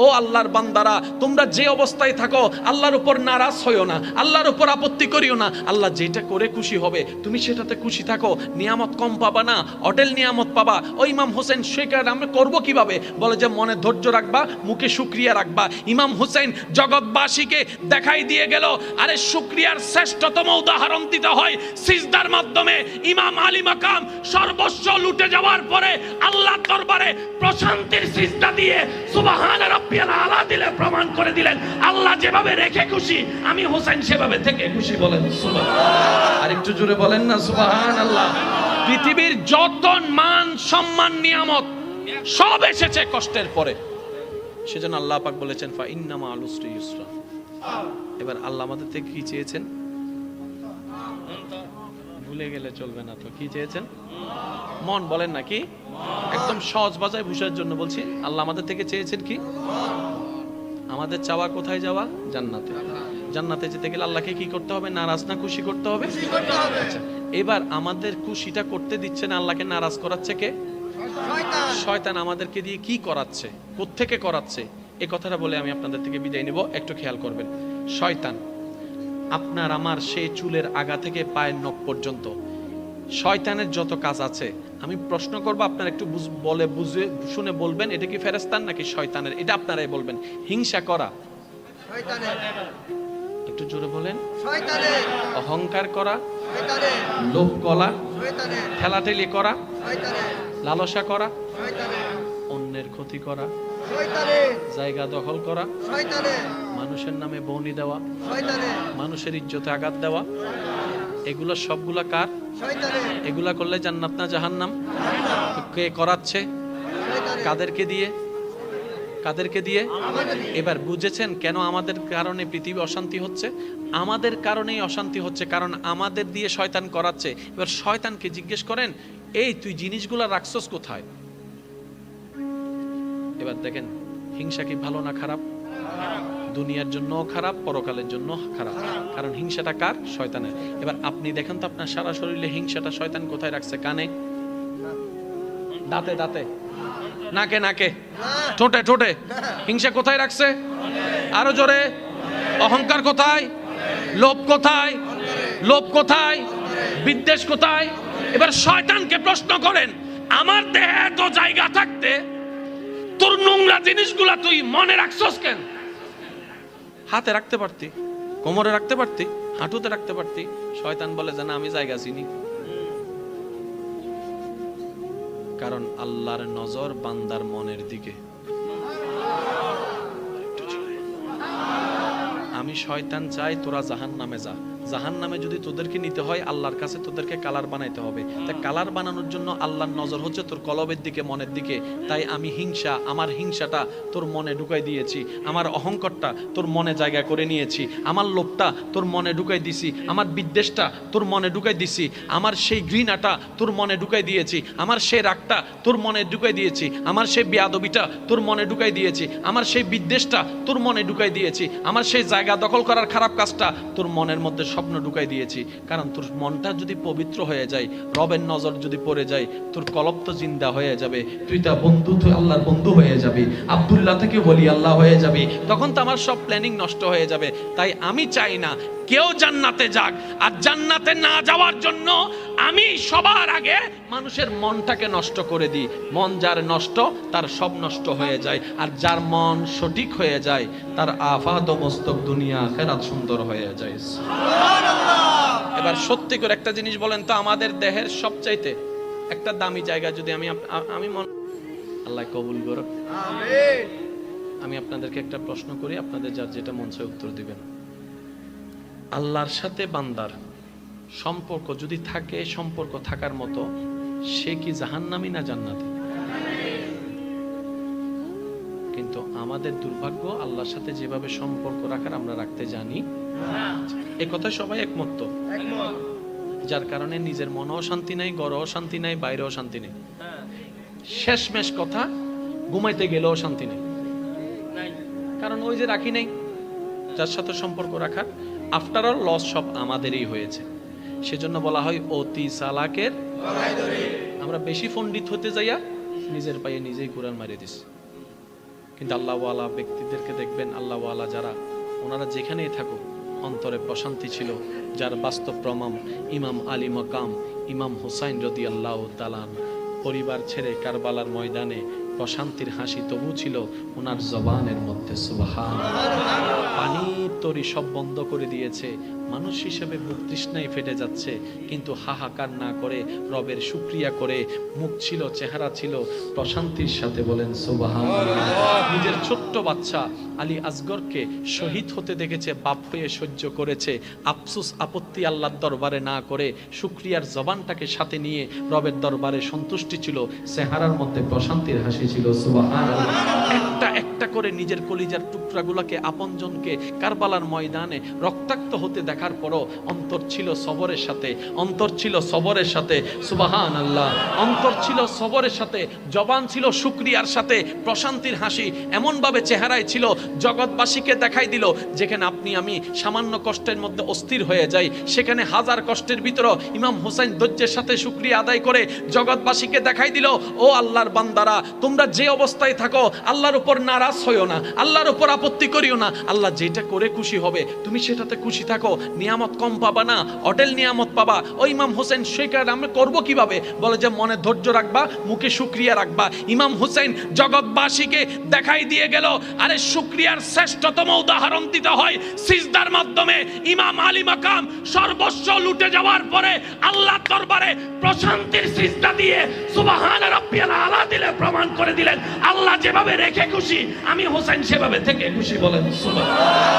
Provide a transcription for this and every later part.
ও আল্লাহর বান্দারা, তোমরা যে অবস্থায় থাকো আল্লাহর উপর নারাজ হইও না, আল্লাহর উপর আপত্তি করিও না। আল্লাহ যেটা করে খুশি হবে তুমি সেটাতে খুশি থাকো। নিয়ামত কম পাবা না, অটেল নিয়ামত পাবা। ও ইমাম হোসেন শেখার আমরা করবো কিভাবে? বলে যে মনে ধৈর্য রাখবা, মুখে শুকরিয়া রাখবা। ইমাম হোসেন জগৎবাসীকে দেখাই দিয়ে গেল, আরে শুকরিয়ার শ্রেষ্ঠতম উদাহরণ দিতে হয় সিজদার মাধ্যমে। ইমাম আলী মাকাম সর্বস্ব লুটে যাওয়ার পরে আল্লাহর দরবারে প্রশান্তির সিজদা দিয়ে সুবহান রাব্বিয়াল আলা দিলে প্রমাণ করে দিলেন আল্লাহ যেভাবে রেখে খুশি আমি হোসেন সেভাবে থেকে খুশি। বলেন সুবহান। আর একটু জোরে বলেন না সুবহানাল্লাহ। পৃথিবীর যত মান সম্মান নিয়ামত সব এসেছে কষ্টের পরে। সেজন্য আল্লাহ পাক বলেছেন ফা ইন্না মা'আল উসরি ইউসরা। এবার আল্লাহ আমাদের থেকে কি চেয়েছেন? ভুলে গেলে চলবে না তো, কি চেয়েছেন? মন। বলেন না কি? একদম সহজ ভাষায় বুঝার জন্য বলছি, আল্লাহ আমাদের থেকে চেয়েছেন কি? আমাদের চাওয়া কোথায় যাওয়া? জান্নাতে। জান্নাতে যেতে গেলে আল্লাহকে কি করতে হবে? নারাজ না খুশি করতে হবে? আচ্ছা, এবার আমাদের খুশিটা করতে দিচ্ছে না, আল্লাহকে নারাজ করাচ্ছে কে? শয়তান। আমাদেরকে দিয়ে কি করাচ্ছে, কোত্থেকে করাচ্ছে? এই কথাটা বলে আমি আপনাদের থেকে বিদায় নিব। একটু খেয়াল করবেন, শয়তান আপনার আমার সেই চুলের আগা থেকে পায়ের নখ পর্যন্ত শয়তানের যত কাজ আছে, আমি প্রশ্ন করব, আপনারা একটু বলে বুঝে শুনে বলবেন এটা কি ফেরেশতার নাকি শয়তানের, এটা আপনারাই বলবেন। হিংসা করা শয়তানের, একটু জোরে বলেন। শয়তানের। অহংকার করা শয়তানের। লোভ করা শয়তানের। ঠেলাঠেলি করা শয়তানের। লালসা করা শয়তানের। অন্যের ক্ষতি করা শয়তানের। জায়গা দখল করা শয়তানের। মানুষের নামে বউনি দেওয়া শয়তানের। মানুষের ইজ্জতে আঘাত দেওয়া, এগুলো সবগুলা কার? শয়তানের। এগুলা করলে জান্নাত না জাহান্নাম? কে করাচ্ছে? কাদেরকে দিয়ে? কাদেরকে দিয়ে? এবার বুঝেছেন কেন আমাদের কারণে পৃথিবী অশান্তি হচ্ছে? আমাদের কারণেই অশান্তি হচ্ছে, কারণ আমাদের দিয়ে শয়তান করাচ্ছে। এবার শয়তানকে জিজ্ঞেস করেন, এই তুই জিনিসগুলা রাখছস কোথায়? এবার দেখেন, হিংসা কি ভালো না খারাপ? দুনিয়ার জন্য খারাপ, পরকালের জন্য খারাপ। কারণ হিংসাটা কার? শয়তানের। এবার আপনি দেখেন তো আপনার সারা শরীরে হিংসাটা শয়তান কোথায় রাখছে? কানে, দাঁতে দাঁতে, নাকে নাকে, ঠোঁটে ঠোঁটে। হিংসা কোথায় রাখছে? আরো জোরে। অহংকার কোথায়? লোভ কোথায়? লোভ কোথায়? বিদ্বেষ কোথায়? এবার শয়তানকে প্রশ্ন করেন, আমার দেহে এত জায়গা থাকতে তোর নোংরা জিনিসগুলা তুই মনে রাখছস কেন? হাতে রাখতে পারতি, কোমরে রাখতে পারতি, হাঁটুতে রাখতে পারতি। শয়তান বলে জানা আমি জায়গা চিনি। কারণ আল্লাহর নজর বান্দার মনের দিকে। আমি শয়তান চাই তোরা জাহান্নামে যা। জাহান্নামে যদি তোদেরকে নিতে হয় আল্লাহর কাছে তোদেরকে কালার বানাইতে হবে। তাই কালার বানানোর জন্য আল্লাহর নজর হচ্ছে তোর কলবের দিকে, মনের দিকে। তাই আমি হিংসা, আমার হিংসাটা তোর মনে ঢুকাই দিয়েছি। আমার অহংকারটা তোর মনে জায়গা করে নিয়েছি। আমার লোভটা তোর মনে ঢুকাই দিছি। আমার বিদ্বেষটা তোর মনে ঢুকাই দিছি। আমার সেই ঘৃণাটা তোর মনে ঢুকাই দিয়েছি। আমার সেই রাগটা তোর মনে ঢুকাই দিয়েছি। আমার সেই বেয়াদবিটা তোর মনে ঢুকাই দিয়েছি। আমার সেই বিদ্বেষটা তোর মনে ঢুকাই দিয়েছি। আমার সেই জায়গা দখল করার খারাপ কাজটা তোর মনের মধ্যে স্বপ্ন ঢুকাই দিয়েছি। কারণ তোর মনটা যদি পবিত্র হয়ে যায়, রবের নজর যদি পড়ে যায়, তোর কলব তো জিন্দা হয়ে যাবে। তুই তা বন্ধু, তুই আল্লাহর বন্ধু হয়ে যাবি। আব্দুল্লাহ থেকে বলি আল্লাহ হয়ে যাবি। তখন তো আমার সব প্ল্যানিং নষ্ট হয়ে যাবে। তাই আমি চাই না কেউ জান্নাতে যাক। আর জান্নাতে না যাওয়ার জন্য আমি সবার আগে মানুষের মনটাকে নষ্ট করে দিই। মন যার নষ্ট তার সব নষ্ট হয়ে যায়। আর যার মন সঠিক হয়ে যায় তার আফাত মস্তক দুনিয়া আখিরাত সুন্দর হয়ে যায়। এবার সত্যি করে একটা জিনিস বলেন তো, আমাদের দেহের সবচাইতে একটা দামি জায়গা যদি আমি আল্লাহ কবুল করুক, আমিন। আমি আপনাদেরকে একটা প্রশ্ন করি, আপনাদের যার যেটা মন চায় উত্তর দিবেন। আল্লাহর সাথে বান্দার সম্পর্ক যদি থাকে, সম্পর্ক থাকার মতো, সে কি জাহান্নামী না জান্নাতি? কিন্তু আমাদের দুর্ভাগ্য, আল্লাহর সাথে যেভাবে সম্পর্ক রাখার আমরা রাখতে জানি এ কথা সবাই একমত তো? যার কারণে নিজের মনেও শান্তি নাই, ঘরেও শান্তি নাই, বাইরেও শান্তি নেই। শেষমেশ কথা, ঘুমাইতে গেলেও শান্তি নেই। কারণ ওই যে রাখি নাই যার সাথে সম্পর্ক রাখার। আফটার অল লস সব আমাদেরই হয়েছে। সেজন্য বলা হয় অতি চালাকের গলায় দড়ি। আমরা বেশি পণ্ডিত হতে যাইয়া নিজের পায়ে নিজেই কুড়াল মারিয়ে দিছি। কিন্তু আল্লাহওয়ালা ব্যক্তিদেরকে দেখবেন, আল্লাহওয়ালা যারা, ওনারা যেখানেই থাকুক অন্তরে প্রশান্তি ছিল। যার বাস্তব প্রমাণ ইমাম আলী মকাম ইমাম হুসাইন রাদিয়াল্লাহু তাআলা পরিবার ছেড়ে কারবালার ময়দানে প্রশান্তির হাসি তবু ছিল ওনার জবানের মধ্যে। সুবহানাল্লাহ। পানির তরি সব বন্ধ করে দিয়েছে, মানুষ হিসেবে বুক তৃষ্ণায় ফেটে যাচ্ছে, কিন্তু হাহাকার না করে রবের শুকরিয়া করে মুখ ছিল, চেহারা ছিল প্রশান্তির সাথে। বলেন সুবহানাল্লাহ। নিজের ছোট্ট বাচ্চা আলী আসগরকে শহীদ হতে দেখেছে, বাপ হয়ে সহ্য করেছে, আফসোস আপত্তি আল্লাহর দরবারে না করে শুকরিয়ার জবানটাকে সাথে নিয়ে রবের দরবারে সন্তুষ্টি ছিল, চেহারার মধ্যে প্রশান্তির হাসি ছিল। সুবহানাল্লাহ। একটা একটা করে নিজের কলিজার টুকরাগুলোকে, আপনজনকে কারবালার ময়দানে রক্তাক্ত হতে দেখার পরও অন্তর ছিল সবরের সাথে, অন্তর ছিল সবরের সাথে। সুবহানাল্লাহ। অন্তর ছিল সবরের সাথে, জবান ছিল শুকরিয়ার সাথে, প্রশান্তির হাসি এমন ভাবে চেহারায় ছিল জগৎবাসীকে দেখাই দিল, যেখানে আপনি আমি সামান্য কষ্টের মধ্যে অস্থির হয়ে যাই, সেখানে হাজার কষ্টের ভিতরে ইমাম হুসাইন ধৈর্যের সাথে শুকরিয়া আদায় করে জগৎবাসীকে দেখাই দিল, ও আল্লাহর বান্দারা, তোমরা যে অবস্থায় থাকো আল্লাহর উপর নারাজ হইও না, আল্লাহর উপর আপত্তি করিও না, আল্লাহ যেটা করে খুশি হবে তুমি সেটাতে খুশি থাকো। নিয়ামত কম পাবা না, অটেল নিয়ামত পাবা। ওই ইমাম হোসেন সেটা আমরা করবো কিভাবে? বলে যে মনে ধৈর্য রাখবা, মুখে শুকরিয়া রাখবা। ইমাম হুসাইন জগৎবাসীকে দেখাই দিয়ে গেল, আরে শুকরিয়ার শ্রেষ্ঠতম উদাহরণ দিতে হয় সিজদার মাধ্যমে। ইমাম আলী মাকাম সর্বস্ব লুটে যাওয়ার পরে আল্লাহর দরবারে প্রশান্তির সিজদা দিয়ে সুবহান রাব্বিয়াল আলা দিলে প্রমাণ করে দিলেন, আল্লাহ যেভাবে রেখে খুশি আমি হোসেন সেভাবে থেকে খুশি। বলেন সুবহানাল্লাহ।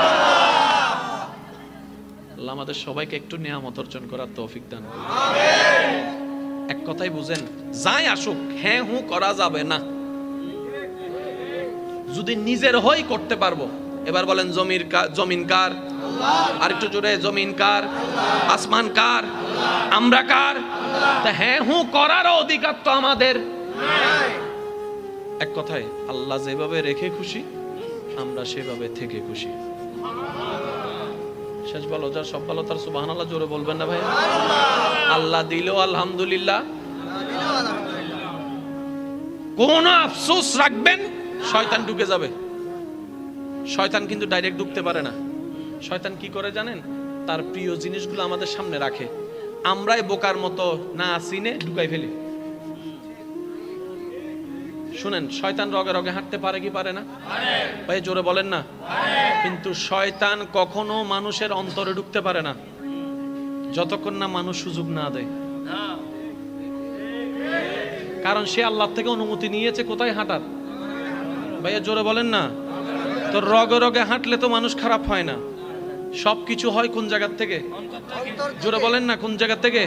আল্লাহ আমাদের সবাইকে একটু নিয়ামত অর্জন করার তৌফিক দান করুন। আমিন। এক কথাই বুঝেন, যাই আসুক হ্যাঁ হু করা যাবে না, যদি নিজের হই করতে পারবো। এবার বলেন জমিন কার? আল্লাহ। আর একটু জোরে, জমিন কার? আল্লাহ। আসমান কার? আল্লাহ। আমরা কার? আল্লাহ। তা হ্যাঁ হু করার অধিকার তো আমাদের নাই। এক কথায় আল্লাহ যেভাবে রেখে খুশি আমরা সেভাবে থেকে খুশি। শেষ ভালো যা সব ভালো তার সুবহানাল্লাহ জোরে বলবেন না ভাই? আল্লাহ দিলো আলহামদুলিল্লাহ, কোন আফসোস রাখবেন শয়তান ঢুকে যাবে। শয়তান কিন্তু ডাইরেক্ট ঢুকতে পারে না। শয়তান কি করে জানেন? তার প্রিয় জিনিসগুলো আমাদের সামনে রাখে, আমরাই বোকার মতো না চিনে ঢুকাই ফেলি। শুনেন, শয়তান রগে রগে হাঁটতে পারে কি পারে না? ভাই জোরে বলেন না। কিন্তু শয়তান কখনো মানুষের অন্তরে ঢুকতে পারে না যতক্ষণ না মানুষ সুযোগ না দেয়। কারণ সে আল্লাহ থেকে অনুমতি নিয়েছে কোথায় হাঁটার। ভাইয়া জোরে বলেন না। তো রগে রগে হাঁটলে তো মানুষ খারাপ হয় না, সবকিছু হয় কোন জায়গা থেকে? জোরে বলেন না, কোন জায়গা থেকে?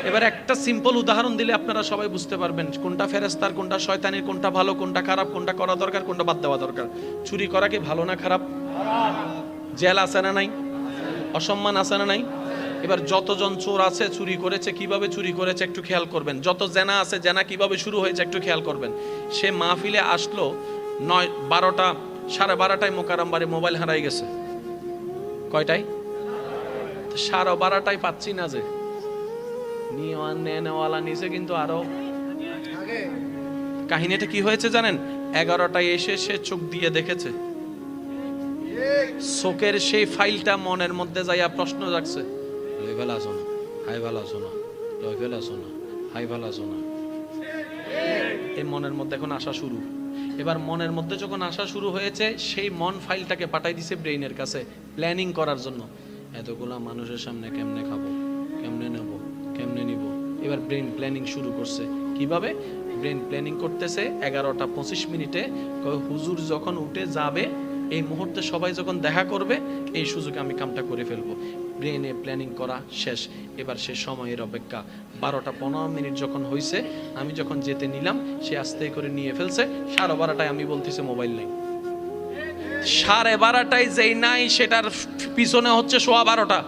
এবার একটা সিম্পল উদাহরণ দিলে আপনারা সবাই বুঝতে পারবেন কোনটা ফেরেশতার, কোনটা শয়তানের, কোনটা ভালো, কোনটা খারাপ, কোনটা করা দরকার, কোনটা বাদ দেওয়া দরকার। চুরি করা কি ভালো না খারাপ? জেল আছে না নাই? অসম্মান আছে না নাই? এবার যতজন চোর আছে চুরি করেছে, কিভাবে চুরি করেছে একটু খেয়াল করবেন। যত জেনা আছে, জেনা কিভাবে শুরু হয়েছে একটু খেয়াল করবেন। সে মাহফিলে আসলো 9-12টা, 12:30টায় মোকাররমবাড়ি মোবাইল হারাই গেছে। কয়টায়? 12:30টায় পাচ্ছি না যে নেওয়ালা নিচে, কিন্তু আরো কাহিনীটা কি হয়েছে জানেন? 11টায় এসে সে চোখ দিয়ে দেখেছে, চোখের সেই ফাইলটা মনের মধ্যে যাইয়া প্রশ্ন জাগছে, লই ফেলা আছো না, হাই ফেলা আছো না, লই ফেলা আছো না, হাই ফেলা আছো না। এই মনের মধ্যে এখন আসা শুরু। এবার মনের মধ্যে যখন আসা শুরু হয়েছে, সেই মন ফাইলটাকে পাঠাই দিছে ব্রেইনের কাছে প্ল্যানিং করার জন্য। এতগুলা মানুষের সামনে কেমনে খাবো, কেমনে নেব, কেমনে নিব। এবার ব্রেইন প্ল্যানিং শুরু করছে। কিভাবে ব্রেইন প্ল্যানিং করতেছে? 11:25 হুজুর যখন উঠে যাবে, এই মুহূর্তে সবাই যখন দেখা করবে, এই সুযোগে আমি কামটা করে ফেলবো। ব্রেইনে প্ল্যানিং করা শেষ। এবার সে সময়ের অপেক্ষা। 12:15 যখন হয়েছে, আমি যখন যেতে নিলাম, সে আস্তে করে নিয়ে ফেলছে। 12:30টায় আমি বলতেছি মোবাইল নেই। 12:30টায় যেই নাই, সেটার পিছনে হচ্ছে 12:15।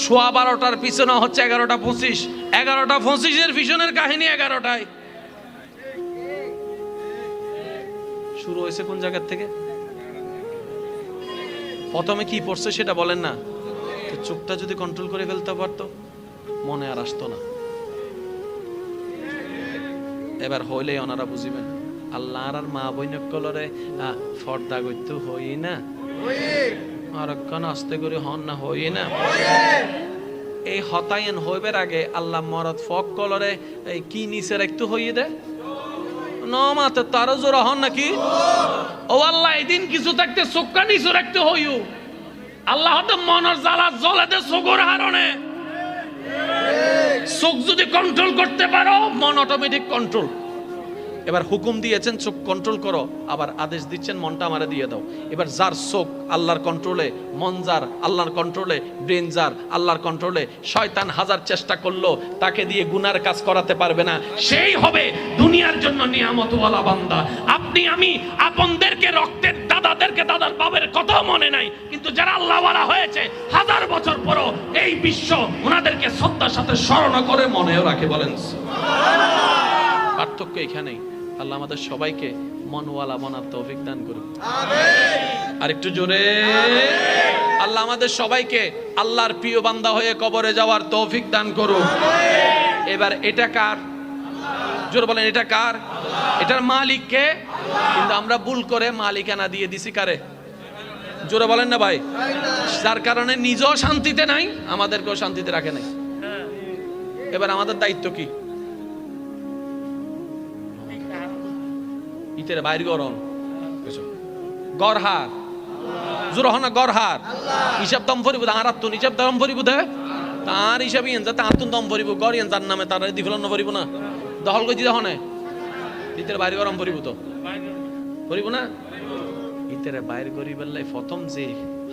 12:15টার পিছনে হচ্ছে 11:25। 11:25 পিছনের কাহিনী 11টায় শুরু হয়েছে। কোন জায়গা থেকে? প্রথমে কি পড়ছে সেটা বলেন না। চোখটা যদি কন্ট্রোল করে ফেলতে পারতো, মনে আর আসতো না। এবার হইলেই ওনারা বুঝিবেন। আল্লাহ আর মা বইন কলরে ফর্দা করতে হই না, আর আস্তে করে হন না হই না। এই হতায়ন হইবার আগে আল্লাহ মরদ ফক কলরে এই কি নিচে রাখতে হইয়ে দে নমাতে তারও জোড়া হন নাকি? ও আল্লাহ এদিন কিছু থাকতে চোখটা নিচু রাখতে হইও। আল্লাহ হয়তো মনের জ্বালা জ্বলে দে চোখের হারণে। চোখ যদি কন্ট্রোল করতে পারো মন অটোমেটিক কন্ট্রোল। এবার হুকুম দিয়েছেন চোখ কন্ট্রোল করো, আবার আদেশ দিচ্ছেন মনটা আমারে দিয়ে দাও। এবার যার চোখ আল্লাহর কন্ট্রোলে, মন যার আল্লাহর কন্ট্রোলে, ব্রেন যার আল্লাহর কন্ট্রোলে, শয়তান হাজার চেষ্টা করলো তাকে দিয়ে গুনার কাজ করাতে পারবে না। সেই হবে দুনিয়ার জন্য নিয়ামতওয়ালা বান্দা। আপনি আমি আপনদেরকে রক্তের দাদাদেরকে দাদার বাবার কথাও মনে নাই, কিন্তু যারা আল্লাহওয়ালা হয়েছে হাজার বছর পরও এই বিশ্ব ওনাদেরকে শ্রদ্ধার সাথে স্মরণ করে মনেও রাখে। বলেন সুবহানাল্লাহ। পার্থক্য এখানেই। আল্লাহ আমাদের সবাইকে মনওয়ালা বানার তৌফিক দান করুন, আমিন। আর একটু জোরে আমিন। আল্লাহ আমাদের সবাইকে আল্লাহর প্রিয় বান্দা হয়ে কবরে যাওয়ার তৌফিক দান করুন, আমিন। এবার এটা কার? জোরে বলেন এটা কার? এটার মালিক কে? কিন্তু আমরা ভুল করে মালিকানা দিয়ে দিছি কারে? জোরে বলেন না ভাই। যার কারণে নিজেও শান্তিতে নাই, আমাদেরকেও শান্তিতে রাখে নাই। এবার আমাদের দায়িত্ব কি? ইতের বাইর গরম গড়হার জোর হনা গড়হার হিসাব দম ভরিব আর আত্মন হিসাব দম ভরিব দে তার হিসাবে এন যাতে আত্মন দম ভরিব গড়িয়েন যার নামে তার দিফলন ভরিব না দখল করে দিতে হনে ইতের বাইর গরম ভরিব তো ভরিব না। ইতের বাইর গরিবের লাই প্রথম যে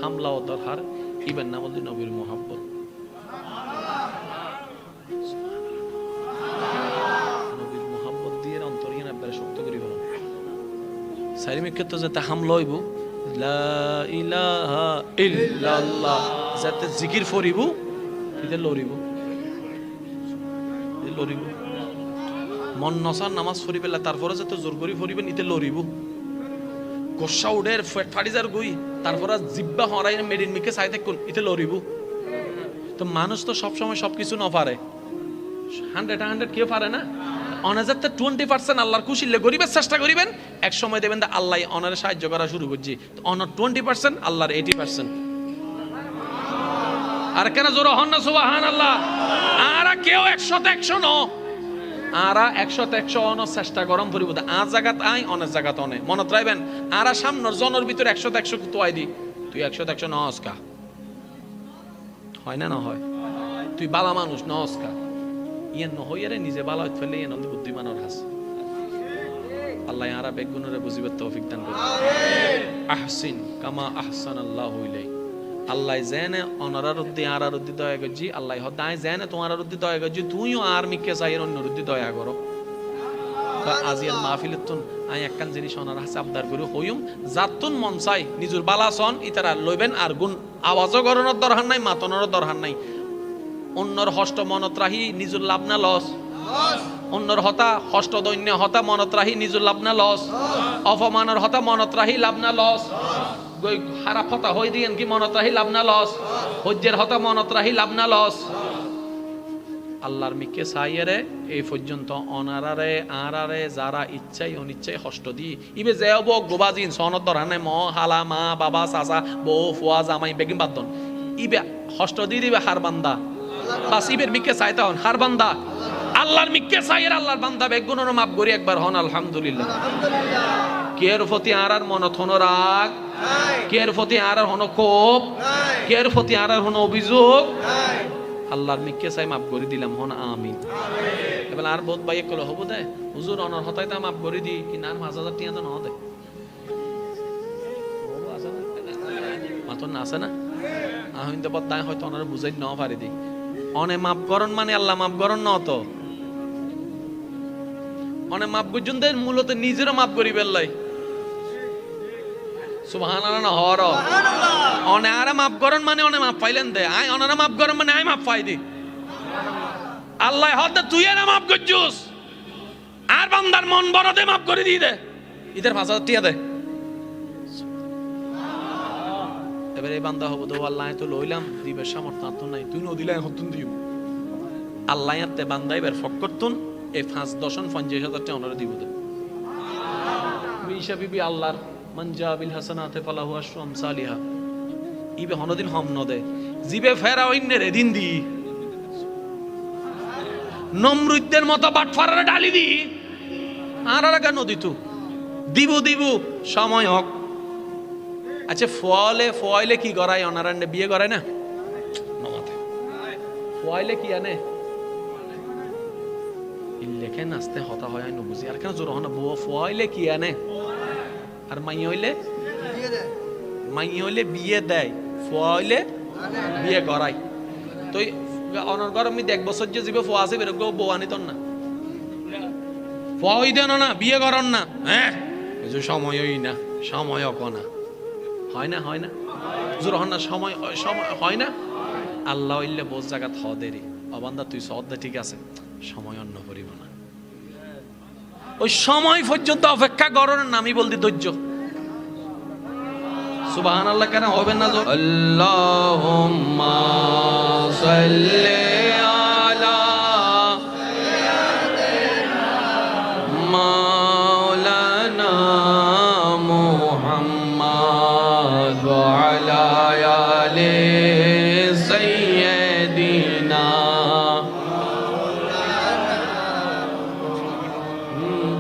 হামলা ও দরহার ইবেন নাম হল নবীর মোহাব্বত। নবীর মোহাব্বত দিয়ে অন্তরিয়ান আপনারা শক্ত করি বলেন সাইরিমের ক্ষেত্রে যাতে হামলা হইব লা ইলাহা ইল্লাল্লাহ যাতে জিকির ফরিব ইতে লরিব লরিব মন নসার নামাজ ফরিবেলা তারপরে যাতে জোর করি ফরিবেন ইতে লরিব গোসা উডের ফাড়িজার গুই তারপরে জিব্বা হরাই মেডিন মিকে চাই থাকুন ইতে লরিব। তো মানুষ তো সবসময় সবকিছু ন পারে 100 কেউ পারে না। অনাজাতে 20% আল্লাহর খুশিলে গরিবের চেষ্টা করিবেন এক সময় দেবেন দা আল্লাহ অনারে সাহায্য করা শুরু করছি তো অনার 20% আল্লাহর 80%। আর কেন জোর হন না সুবহানাল্লাহ। আরা কেউ 100 ন আরা 100 অন চেষ্টা গরম পরিব আ জায়গাত আই অনেক জায়গাত অনে মনত রাখবেন। আরা সামনের জনের ভিতরে 100 তো আই দি তুই 100 ন অস্কা হয় না না হয় তুই বালা মানুষ ন অস্কা ইয়ে নহইয়ারে নিজে বালা হইতে ফেলে ইয়ে নন্দী বুদ্ধিমানের হাস আল্লাহ আরা বেগুনরে বুঝিবার তৌফিক দান করুন আমিন। আহসিন কামা আহসানাল্লাহু ইলাইক। আল্লাহ জেনে অনারারুদ্দি আরারুদ্দি দয়া গজি আল্লাহ হদায় জেনে তোমারারুদ্দি দয়া গজি তুইও আর মিকে চাইর অন্যরুদ্দি দয়া করো। আজিয়াল মাহফিলতুন আই একখান জিনিস অনার হাসে আবদার করি হইম জাতুন মন চাই নিজুর বালাসন ইতারা লইবেন আর গুণ আওয়াজও গরনের দরকার নাই মাতনের দরকার নাই। অন্যর হষ্ট মনত রাহি নিজুর লাভ না লস অন্যর হতা হষ্ট দৈন্য হতা মনত রাহি নিজুর লাভ না লস অপমানের হতা মনত রাহি লাভ না লস খারাপ হতা হই দিয়েন কি মনত রাহি লাভ না লস হজ্জের হতা মনত রাহি লাভ না লস। আল্লাহর মিকে সাইয়ারে এই পর্যন্ত অনারারে আরারে যারা ইচ্ছাই অনিচ্ছাই হষ্ট দি ইবে যেব গোবাজিন সনত দরহানে ম হালা মা বাবা চাচা বউ ফুয়া জামাই বেগিম বাদন ইবে হষ্ট দি দিবে হার বান্দা বাস ইবের মিকে চাইতে হন হার বান্দা আল্লাহর মিকে চাইয়ের আল্লাহর বান্দা বেগুনের মাপ করি একবার হন আলহামদুলিল্লাহ। কের প্রতি আরার মনত হন রাগ কের প্রতি আরার হন কোপ কের প্রতি আরার হন অভিযোগ আল্লাহর মিকে চাই মাপ করে দিলাম হন আমিন। এবার আর বহুত ভাই কল হবো দে হুজুর অনর হতাই তা মাপ করে দি কি নার 5000 টিয়া তো ন দে মাতন না আছে না আহইন তো বদায় হয়তো অনর বুঝাই ন পারি দি অনে মাপ করন মানে আল্লাহ মাপ করন ন তো অনে মাপ বুঝুন দে মূলত নিজেরও মাপ করি বেল্লাই সুবহানাল্লাহ না হর অনে আরে মাপ করন মানে অনে মাপ পাইলেন দে আই অনারা মাপ করন মানে আই মাপ পাই দি আল্লাহ হতে তুই এরা মাপ করছুস আর বান্দার মন বড় দে মাপ করে দি দে ইদের 5000 টিয়া দে। এবারে এই বান্দা হবো তো আল্লাহ তো লইলাম দিবের সামর্থ্য তো নাই তুই নদিলাই হতুন দিও আল্লাহ এতে বান্দা এবার ফক করতুন এই 5 10 50,000 টাকা ওনারে দিব দে আয়েশা বিবি আল্লাহর মান জা বিল হাসানাতি ফালাহু আশরু আমসালিহা ইবে হনদিন হম নদে জিবে ফেরা অন্যের দিন দি নমরুদদের মতো বাটফারারে ডালি দি আর লাগা নদী তু দিব সময় হোক। আচ্ছা ফলে কি করায় অনারান্ডে বিয়ে করে না নমাতে ফলে কি আনে ইল্লেখে নাচতে হতা হয় না বুঝি আর কেন জোর হন বউ ফলে কি আনে আর মাই হইলে বিয়ে দেয় ফলে বিয়ে করাই তো অনার ঘর আমি দেখ বছর যে যাবে ফোয়া আছে বেরো বউ আনিতন না ফই দেন না বিয়ে করন না হ্যাঁ সময়ই না সময় না হয় না জোর হন না সময় হয় না আল্লাহ ইল্লে বোঝ জায়গা থ দেরি অবান্দা তুই সদ দে ঠিক আছে সময় অন্য করিব না ওই সময় পর্যন্ত অপেক্ষা করার নামই বলতে ধৈর্য। সুবহানাল্লাহ কেন হবে না জোর আল্লাহুম্মা সাল্লি আলা মাওলানা মুহাম্মদ ওয়া আলা আলি সাইয়্যিদিনা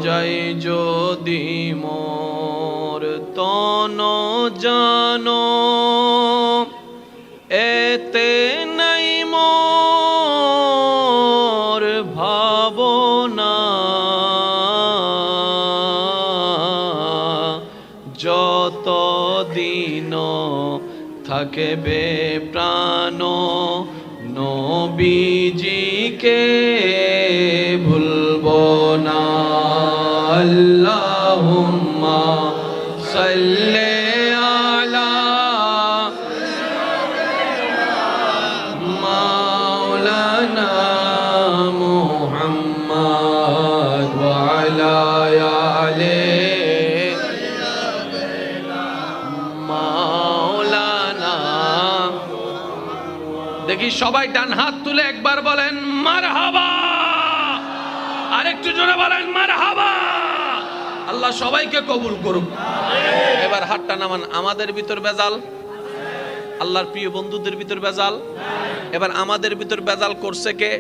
জয় যদি মোর তন জানো এতে নাই মোর ভাবনা যত দিন থাকবে প্রাণ নবীজিকে ভুলব না। আল্লাহুম্মা সাল্লি আলা মাওলানা মুহাম্মদ ওয়া আলা আলি মাওলানা। দেখি সবাই ডান হাত তুলে একবার বলেন মারহাবা, আরেকটু জোরে বলেন মারহাবা। আল্লাহ সবাইকে কবুল করুক। এবার হাতটা নামান। আমাদের ভিতর বেজাল, আল্লাহর প্রিয় বন্ধুদের ভিতর বেজাল। এবার আমাদের ভিতর বেজাল করছে কে?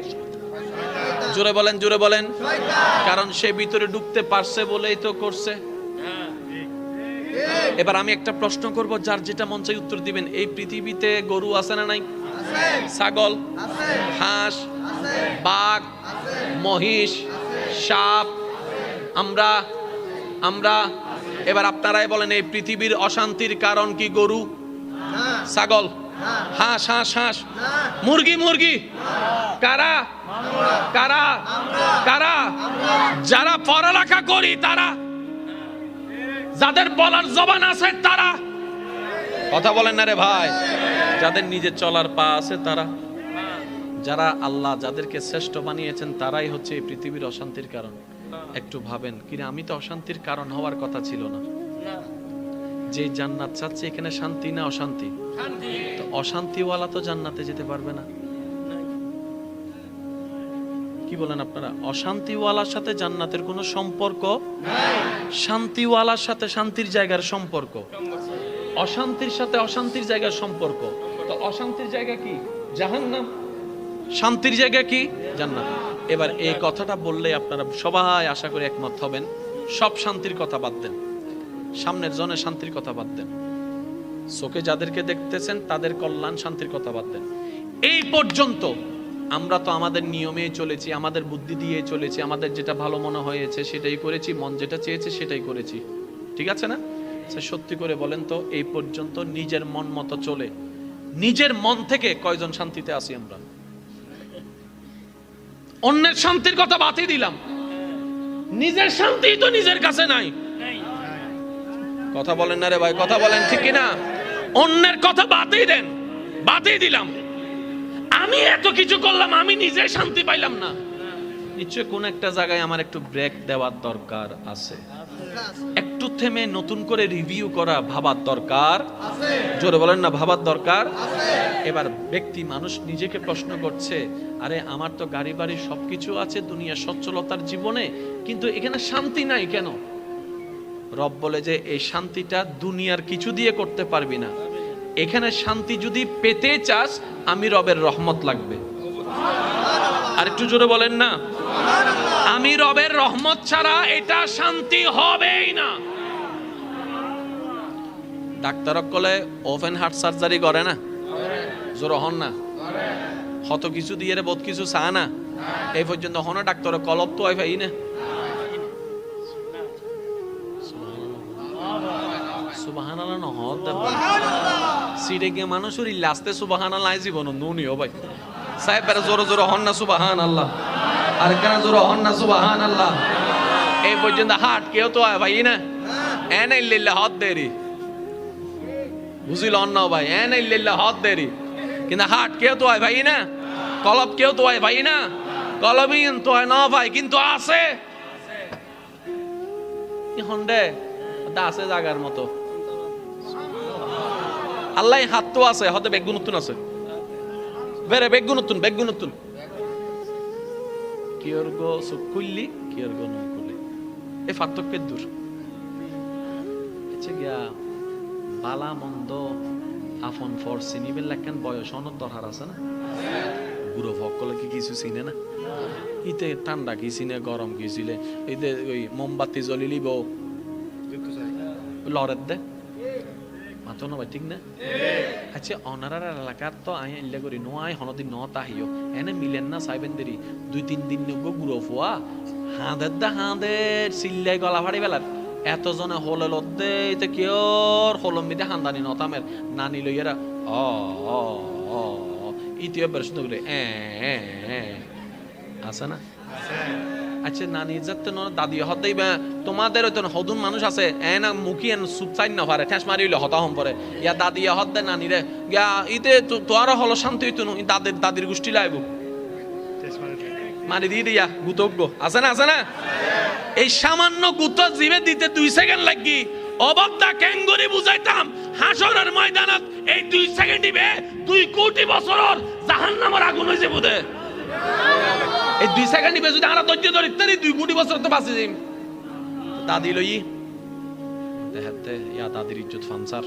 জোরে বলেন। কারণ সে ভিতরে ঢুকতে পারছে বলেই তো করছে। এবার আমি একটা প্রশ্ন করব, যার যেটা মন চাই উত্তর দিবেন। এই পৃথিবীতে গরু আছে না নাই? ছাগল, হাঁস, বাঘ, মহিষ, সাপ, আমরা এবার আপনারাই বলেন, এই পৃথিবীর অশান্তির কারণ কি? গরু, ছাগল, হাঁস, মুরগি। কারা? যারা পড়ালেখা করি তারা, যাদের বলার জবান আছে তারা। কথা বলেন না রে ভাই? যাদের নিজের চলার পা আছে তারা। যারা আল্লাহ যাদেরকে শ্রেষ্ঠ বানিয়েছেন তারাই হচ্ছে এই পৃথিবীর অশান্তির কারণ। একটু ভাবেন, কিরে আমি তো অশান্তির কারণ হওয়ার কথা ছিল না। যে জান্নাত চাচ্ছে এখানে শান্তি না অশান্তি? তো অশান্তিওয়ালা তো জান্নাতে যেতে পারবে না। কি বলেন আপনারা? অশান্তিওয়ালার সাথে জান্নাতের কোনো সম্পর্ক নাই। শান্তিওয়ালার সাথে শান্তির জায়গার সম্পর্ক, অশান্তির সাথে অশান্তির জায়গার সম্পর্ক। তো অশান্তির জায়গা কি? জাহান্নাম। শান্তির জায়গা কি? জান্নাত। এবার এই কথাটা বললে আপনারা সবাই আশা করি একমত হবেন। সব শান্তির কথা বাদ দেন, সামনের জনে শান্তির কথা বাদ দেন, চোখে যাদেরকে দেখতেছেন তাদের কল্যাণ শান্তির কথা বাদ দেন। এই পর্যন্ত আমরা তো আমাদের নিয়মে চলেছি, আমাদের বুদ্ধি দিয়ে চলেছি, আমাদের যেটা ভালো মনে হয়েছে সেটাই করেছি, মন যেটা চেয়েছে সেটাই করেছি। ঠিক আছে না? সত্যি করে বলেন তো, এই পর্যন্ত নিজের মন মতো চলে নিজের মন থেকে কয়জন শান্তিতে আছি আমরা? অন্যের শান্তির কথা বাতিল দিলাম, নিজের শান্তি তো নিজের কাছে নাই। কথা বলেন না রে ভাই? কথা বলেন ঠিক কিনা? অন্যের কথা বাতিল দেন, বাতিল দিলাম। আমি এত কিছু করলাম, আমি নিজে শান্তি পাইলাম না। নিশ্চয় কোন একটা জায়গায় আমার একটু ব্রেক দেওয়ার দরকার আছে, একটু থেমে নতুন করে রিভিউ করা, ভাবার দরকার আছে। জোরে বলেন না, ভাবার দরকার আছে। এবার ব্যক্তি মানুষ নিজেকে প্রশ্ন করছে, আরে আমার তো গাড়ি বাড়ি সবকিছু আছে দুনিয়া সচ্ছলতার জীবনে, কিন্তু এখানে শান্তি নাই কেন? রব বলে যে এই শান্তিটা দুনিয়ার কিছু দিয়ে করতে পারবি না, এখানে শান্তি যদি পেতে চাস আমি রবের রহমত লাগবে। আর একটু জোরে বলেন না, আমি রবের রহমত ছাড়া এটা শান্তি হবেই না। ডাক্তার কলে ওপেন হার্ট সার্জারি করে না, জোরে হন না, কত কিছু দিয়ে রে বহুত কিছু চা না, এই পর্যন্ত হন ডাক্তার কলব তো হয় ভাই না। সুবহানাল্লাহ নহদ সিটে গিয়ে মানুষের লাস্টে সুবহানাল্লাহ জীবন নুনিও ভাই সাহেব জোরে জোরে হন না সুবহানাল্লাহ, আর কেন জোরে হন না সুবহানাল্লাহ। এই পর্যন্ত হাট কেউ তো হয় ভাই না, এনে লিল্লাহ হদ দেরি বুঝিল অন্য ভাই, এনে লিল্লাহ হদ দেরি, কিন্তু হাট কেউ তো হয় ভাই না, কলব কেউ তো হয় ভাই না, কলবই তো হয় না ভাই, কিন্তু আছে হন্ডে আছে জাগার মতো। আল্লাহ হাত তো আছে, হতে বেগুন নতুন আছে, বেরে বেগুন নতুন বেগুন নতুন কিয়র গো সুকুল্লি কিয়র গো নকুলি, এই পার্থক্যের দূর। আচ্ছা গিয়া বালা মন্দ আপন ফর চিনিবেল লেখেন বয়স অনত দরকার আছে না, বুড়ো ভক্কলে কি কিছু চিনে না, ইতে ঠান্ডা কি চিনে গরম কি চিনে, ইতে ওই মোমবাতি জ্বলি লিব লড়ের দে মাতো নবাই ঠিক না। আচ্ছা অনারার এলাকার তো আই ইল্লা করি নো আই হনদিন ন তাহিও এনে মিলেন না সাইবেন দেরি 2-3 দিন নগো গুড়ো ফোয়া হাঁদের দা হাঁদের সিল্লাই গলা ফাড়ি বেলার এতজনে হলে লদ্দে এতে কিয়র হলম মিদে হান্দানি নতামের নানি লইয়েরা অ অ অ ইতিও বেরসুন বলে আছে না। আচ্ছা নানির যাতে দাদি হত দিবা তোমাদের ওই হদুন মানুষ আছে না মুখি সুপ চাই না পারে ঠেস মারিলে হতা হম পরে ইয়া দাদি হত দে নানিরে গিয়া ইতে তোর হলো শান্তি হইতো দাদির দাদির গোষ্ঠী লাইব মারি দিয়ে দিয়া গুতজ্ঞ আছে না, আছে না। এই সামান্য গুত জিবে দিতে 2 সেকেন্ড লাগি অবক্তা ক্যাঙ্গুরি বুঝাইতাম হাসরের ময়দানত এই 2 সেকেন্ড দিবে 2 কোটি বছরের জাহান্নামের আগুন হইছে বুদে। এই 2 সেকেন্ড দিবে যদি আমরা ধৈর্য ধরি তাহলে 2 কোটি বছর তো বাঁচে যাই। দাদি লই দেখাতে ইয়া দাদির ইজ্জত ফানসার,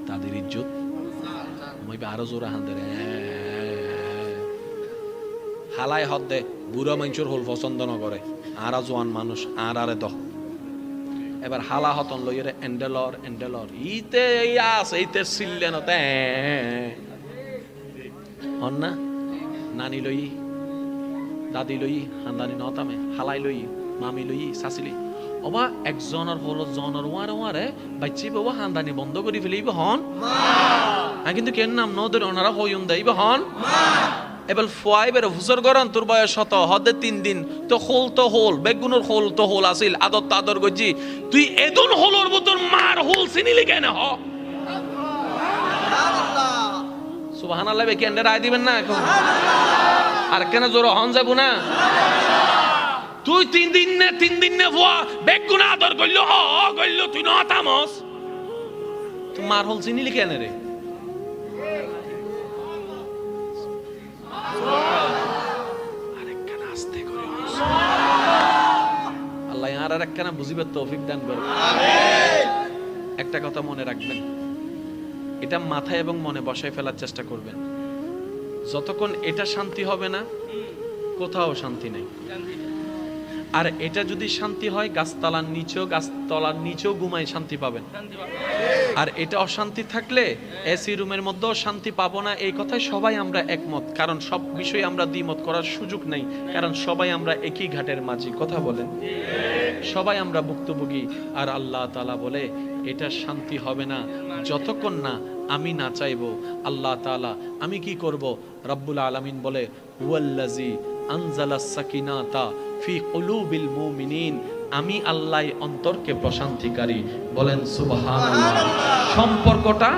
দাদির ইজ্জত মই আরো জোরে হান দে হালাই হদ দে বুড়া মানুষের হল পছন্দ ন করে আর জোয়ান মানুষ আর আরে দ এবার হালা হতন লইরে এন্ডেলর এন্ডেলর ইতে ইয়া আছে ইতে সিললেন তে হন না। নানি লই দাদি লই হান্দানি নতামে হালাই লই মামি লই সাসিলি ওবা একজনের হলো জনের ওয়ারে ওয়ারে বাচ্চি বাবা হান্দানি বন্ধ করে ফেলিব হন মা, কিন্তু কেন নাম নদের ওনারা হইউন দেইব হন মা। এবার ফুয়াইবের হুজুর গরন তোর বয়স শত হদে 3 দিন তো হোল তো হোল বেগুনের হোল তো হোল আসিল আদত আদর গজি তুই এদুন হোলর বুতর মার হোল চিনিলি কেন হ সুবহানাল্লাহ বে কেন রায় দিবেন না এখন আর কেন জোর হন যাব না। তুই 3 দিন নে ফুয়া বেগুন আদর কইলো হ কইলো তুই না তামস তুই মার হোল চিনিলি কেন রে। আল্লাহ আর একখানা বুঝিবার তৌফিক দান করুন। একটা কথা মনে রাখবেন, এটা মাথায় এবং মনে বসায় ফেলার চেষ্টা করবেন, যতক্ষণ এটা শান্তি হবে না কোথাও শান্তি নেই। আর এটা যদি শান্তি হয় গাছতলার নিচেও ঘুমায় শান্তি পাবেন। আর এটা অশান্তি থাকলে এসি রুমের মধ্যেও শান্তি পাবো না, এই কথায় সবাই আমরা একমত। কারণ সব বিষয়ে আমরা দ্বিমত করার সুযোগ নেই, কারণ সবাই আমরা একই ঘাটের মাঝি। কথা বলেন, সবাই আমরা ভুক্তভোগী। আর আল্লাহ তাআলা বলে এটা শান্তি হবে না যতক্ষণ না আমি না চাইবো। আল্লাহ তাআলা আমি কি করব? রব্বুল আলামিন বলে ওয়াল্লাযী আনজালাস সাকিনাতা ফি কুলুবিল মুমিনিন, আমি আল্লাহ অন্তরকে প্রশান্তিকারী। বলেন সুবহানাল্লাহ। সম্পর্কটা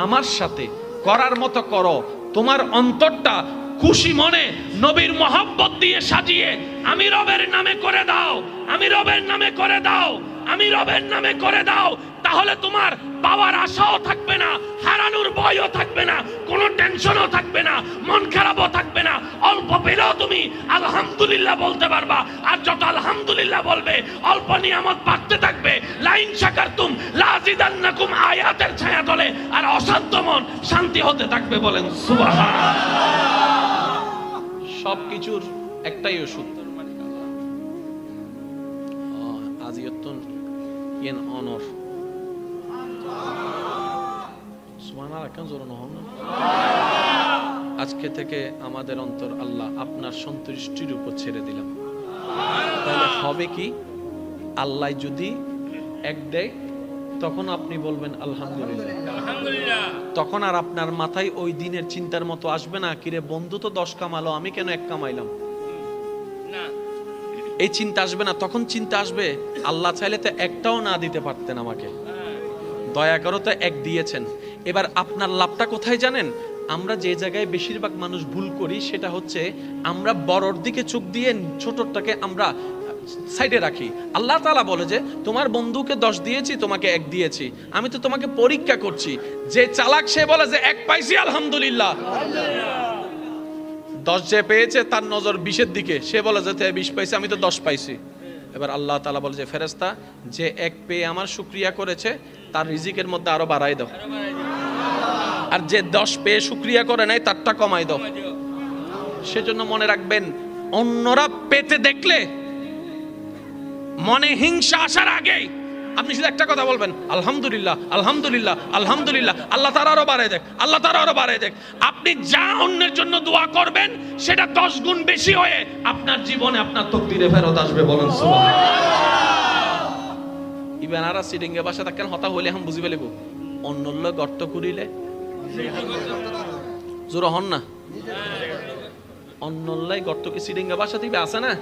আমার সাথে করার মতো করো, তোমার অন্তরটা খুশি মনে নবীর মহব্বত দিয়ে সাজিয়ে আমি রবের নামে করে দাও, আমি রবের নামে করে দাও, আমি রবের নামে করে দাও। তাহলে তোমার পাওয়ার আশাও থাকবে না, হারানোর ভয়ও থাকবে না, কোনো টেনশনও থাকবে না, মন খারাপও থাকবে না। অল্প পেলেও তুমি আলহামদুলিল্লাহ বলতে পারবা। আর যত আলহামদুলিল্লাহ বলবে অল্প নিয়ামত বাড়তে থাকবে। লাইন শাকারতুম লাযিদান্নাকুম আয়াতের ছায়া তলে আর অশান্ত মন শান্তি হতে থাকবে। বলেন সুবহানাল্লাহ। সবকিছুর একটাই ওষুধ, আজিয়তুন ইন অনর। সুবহানাল্লাহ, কেন জোরে না হন না? আজকে থেকে আমাদের অন্তর আল্লাহ আপনার সন্তুষ্টির উপর ছেড়ে দিলাম। তাহলে হবে কি, আল্লাহ যদি এক দেয় তখন আপনি বলবেন আলহামদুলিল্লাহ। তখন আর আপনার মাথায় ওই দিনের চিন্তার মতো আসবে না, কিরে বন্ধু তো 10 কামালো, আমি কেন 1 কামাইলাম, এই চিন্তা আসবে না। তখন চিন্তা আসবে, আল্লাহ চাইলে তো একটাও না দিতে পারতেন আমাকে, দয়া করো তো 1 দিয়েছেন। এবার আপনার লাভটা কোথায় জানেন? আমরা যে জায়গায় বেশিরভাগ মানুষ ভুল করি সেটা হচ্ছে আমরা বড়র দিকে চোখ দিয়ে ছোটটাকে আমরা সাইডে রাখি। আল্লাহ তাআলা বলে যে তোমার বন্ধুকে 10 দিয়েছি, তোমাকে 1 দিয়েছি, আমি তো তোমাকে পরীক্ষা করছি। যে চালাক সে বলে যে 1 পাইছি আলহামদুলিল্লাহ, 10 যে পেয়েছে তার নজর 20-এর দিকে, সে বলে যে 20 পাইছি, আমি তো 10 পাইছি। এবার আল্লাহ তাআলা বলে যে ফেরেশতা, যে 1 পেয়ে আমার শুকরিয়া করেছে তার রিজিকের মধ্যে আরো বাড়াই দাও, আর যে 10 পেয়ে শুকরিয়া করে নাই তারটা কমাই দাও। সেজন্য মনে রাখবেন, অন্যরা পেতে দেখলে মনে হিংসা আসার আগে আপনি শুধু একটা কথা বলবেন, আলহামদুলিল্লাহ আলহামদুলিল্লাহ আলহামদুলিল্লাহ, আল্লাহ তাআলা আরো বাড়ায় দেখ, আল্লাহ তাআলা আরো বাড়ায় দেখ। আপনি যা অন্যের জন্য দোয়া করবেন সেটা 10 গুণ বেশি হয়ে আপনার জীবনে আপনার তাকদীরে ফেরত আসবে। বলেন সুবহানাল্লাহ। ইবেন আর সিডিংয়ে বাসা থাকেন হতা হইলে এখন বুঝিবে লাগব, অন্যল্য গর্ত করিলে জোর হন না, অন্যল্লাই গর্ত কি সিডিংয়ে বাসা দিবে আছে না?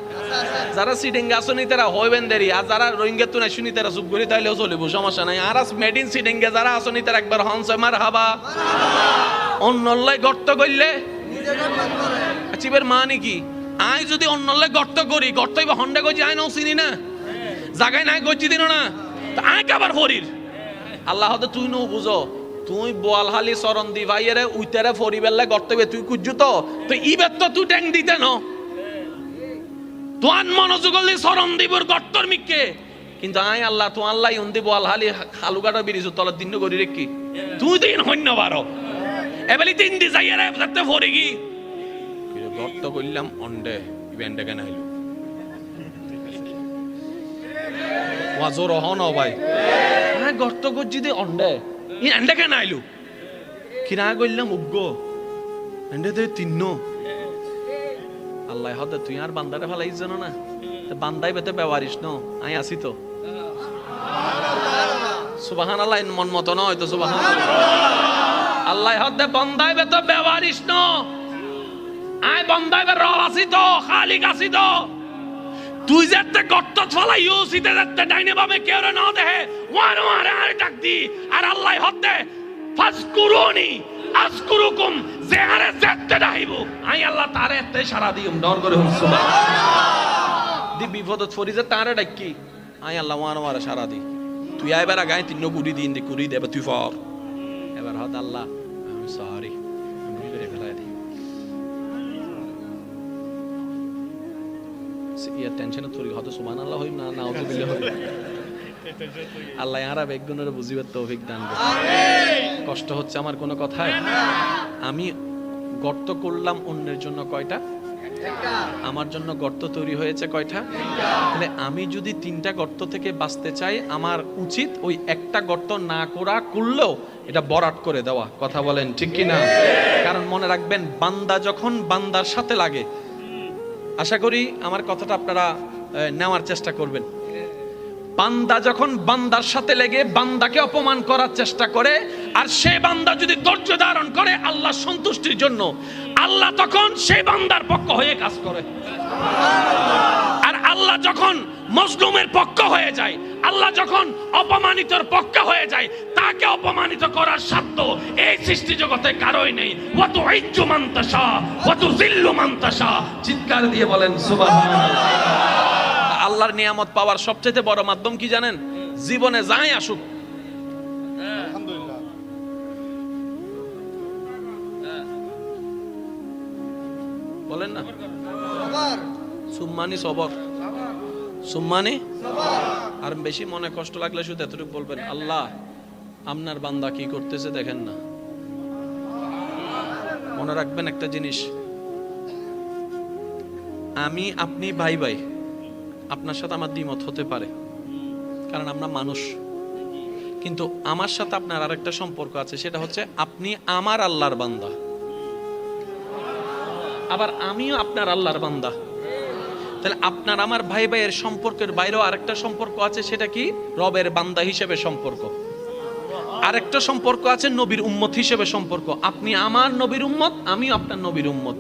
যারা সিডিংয়ে আসনি তারা হইবেন দেরি, আর যারা রোহিঙ্গা তো নাই শুনি তারা চুপ করি তাইলেও চলিব, সমস্যা নাই। আর মেড ইন সিডিংয়ে যারা আসনি তারা একবার হনসে মারহাবা। অন্যল্লাই গর্ত করলে চিবের মানে কি? আই যদি অন্যল্লাই গর্ত করি, গর্ত হইবা হন্ডা গজি আই নাও চিনি না, জায়গায় নাই গজি দিন না, তা আই কাবার হরির আল্লাহ হতে তুই নো বুঝো, তুই বোয়ালহালি চরণ দি ভাইয়েরে উইতারে ফরিবেললে গর্তবে তুই কুজ্জু তো ইবের তো তুই ট্যাং দিতে ন তোয়ান মনোযোগলি চরণ দিবর গর্তর মিকে, কিন্তু আই আল্লাহ তো আল্লাহ উন্দি বোয়ালহালি হালুগাটা বিরিজু তলে দিন করি রে কি তুই দিন হইন্য বারো এবেলি 3 দি যাইয়ারে যাতে ফরি কি গর্ত কইলাম অন্ডে ইভেন্টে কেন হইল ওয়াজো রহন ভাই, হ্যাঁ গর্ত গজ্জি দে অন্ডে ই এন্ডে কেন আইলু কিনা কইলাম উগ্গো এন্ডে দে 3 আল্লাহ হদে তুই আর বান্দারে ফেলাইছ জানো না, বান্দাই বেতে ব্যবহারিস ন, আই আসি তো সুবহানাল্লাহ। মন মতো নয় তো সুবহানাল্লাহ। আল্লাহ হদে বান্দাই বেতে ব্যবহারিস ন, আই বান্দাই বে রব আসি তো, খালিক আসি তো। তুই যেতে গর্ত ফলাই ইউসিতে যেতে ডাইনে বামে কেউ না দেহে ওয়ান ওয়ান আর ডাক দি, আর আল্লাহ হদে ফাজকুরুনি আজকুরুকুম, যেহারে যেতে ডাইবো আই আল্লাহ তারে এতে সারা দিম ডর করে সুবহানাল্লাহ। দি বিপদত ফরি যে তারে ডাকি আই আল্লাহ ওয়ান ওয়ান সারা দি, তুই আইবার গায় 3 গুড়ি দিন দি কুড়ি দেবে তুই ফর। এবার হদ আল্লাহ আমি সরি আমি করে ফেলাই দি ইয়া টেনশনে তোর হয়তো সুবহানাল্লাহ হই না নাউযুবিল্লাহ হই। আল্লাহ ইয়ারা বেগুনের বুঝিবার তৌফিক দান করুন। আমিন। কষ্ট হচ্ছে আমার কোনো কথায়? আমি গর্ত করলাম অন্যের জন্য কয়টা? একটা। আমার জন্য গর্ত তৈরি হয়েছে কয়টা? একটা। তাহলে আমি যদি 3টা গর্ত থেকে বাঁচতে চাই আমার উচিত ওই একটা গর্ত না করলেও এটা বরাট করে দেওয়া। কথা বলেন ঠিক কি না? কারণ মনে রাখবেন বান্দা যখন বান্দার সাথে লাগে, আশা করি আমার কথাটা আপনারা নেওয়ার চেষ্টা করবেন। বান্দা যখন বান্দার সাথে লেগে বান্দাকে অপমান করার চেষ্টা করে, আর সেই বান্দা যদি ধৈর্য ধারণ করে আল্লাহর সন্তুষ্টির জন্য, আল্লাহ তখন সেই বান্দার পক্ষ হয়ে কাজ করে। আর আল্লাহ যখন মজলুমের পক্ষ হয়ে যায়, আল্লাহ যখন অপমানিতর পক্ষ হয়ে যায়, তাকে অপমানিত করার সাধ্য এই সৃষ্টি জগতে কারোই নেই। ওয়া তুইজ্জু মান তাশা ওয়া তুযিল্লু মান তাশা। চিৎকার দিয়ে বলেন সুবহানাল্লাহ। আল্লাহর নিয়ামত পাওয়ার সবচেয়ে বড় মাধ্যম কি জানেন? জীবনে যাই আসুক আলহামদুলিল্লাহ। বলেন না, সবার সুম্মানি সবর, সুম্মানি। আর বেশি মনে কষ্ট লাগলে শুধু এতটুকু বলবেন, আল্লাহ আপনার বান্দা কি করতেছে দেখেন না। মনে রাখবেন একটা জিনিস, আমি আপনি ভাই ভাই, আপনার সাথে আমার দ্বিমত হতে পারে, কারণ আমরা মানুষ। কিন্তু আমার সাথে আপনার আরেকটা সম্পর্ক আছে, সেটা হচ্ছে আপনি আমার আল্লাহর বান্দা, আবার আমিও আপনার আল্লাহর বান্দা। তাহলে আপনার আমার ভাই ভাইয়ের সম্পর্কের বাইরেও আরেকটা সম্পর্ক আছে, সেটা কি? রবের বান্দা হিসেবে সম্পর্ক। আরেকটা সম্পর্ক আছে নবীর উম্মত হিসেবে সম্পর্ক। আপনি আমার নবীর উম্মত, আমিও আপনার নবীর উম্মত।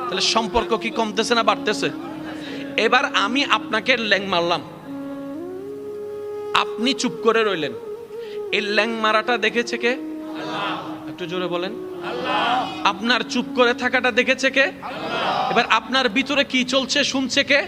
তাহলে সম্পর্ক কি কমতেছে না বাড়তেছে? এবার আমি আপনাকে ল্যাং মারলাম, আপনি চুপ করে রইলেন, এই ল্যাং মারাটা দেখেছে কে? একটু জোরে বলেন। আপনার চুপ করে থাকাটা দেখেছে কে? এবার আপনার ভিতরে কি চলছে শুনছে কে?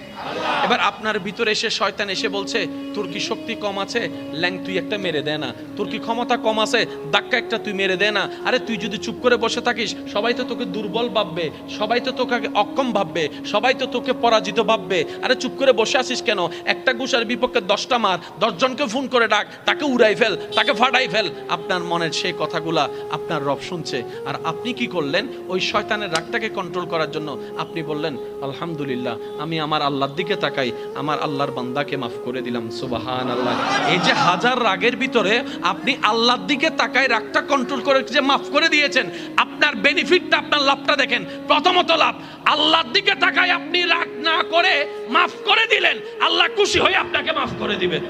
এবার আপনার ভিতরে এসে শয়তান এসে বলছে, তোর কি শক্তি কম আছে, ল্যাং তুই একটা মেরে দে না। তোর কি ক্ষমতা কম আছে, ধাক্কা একটা তুই মেরে দে না। আরে তুই যদি চুপ করে বসে থাকিস, সবাই তো তোকে দুর্বল ভাববে, সবাই তো তোকে অক্ষম ভাববে, সবাই তো তোকে পরাজিত ভাববে। আরে চুপ করে বসে আসিস কেন? একটা ঘুষার বিপক্ষে 10টা মার, 10 জনকে ফোন করে ডাক, তাকে উড়াই ফেল, তাকে ফাটাই ফেল। আপনার মনের সেই কথাগুলা আপনার রব শুনছে। আর আপনি কি করলেন? ওই শয়তানের রাগটাকে কন্ট্রোল করার জন্য আপনি বললেন, আলহামদুলিল্লাহ, আমি আমার আল্লাহর দিকে তাকাই, আমার আল্লাহর বান্দাকে মাফ করে দিলাম। সুবহানাল্লাহ। এই যে হাজার রাগের ভিতরে আপনি আল্লাহর দিকে তাকাই রাগটা কন্ট্রোল করে যে মাফ করে দিয়েছেন, আপনার বেনিফিটটা, আপনার লাভটা দেখেন। প্রথমত লাভ, আল্লাহর দিকে তাকাই আপনি রাগ না করে মাফ করে দিলেন, আল্লাহ খুশি হয়ে আপনাকে মাফ করে দিবেন।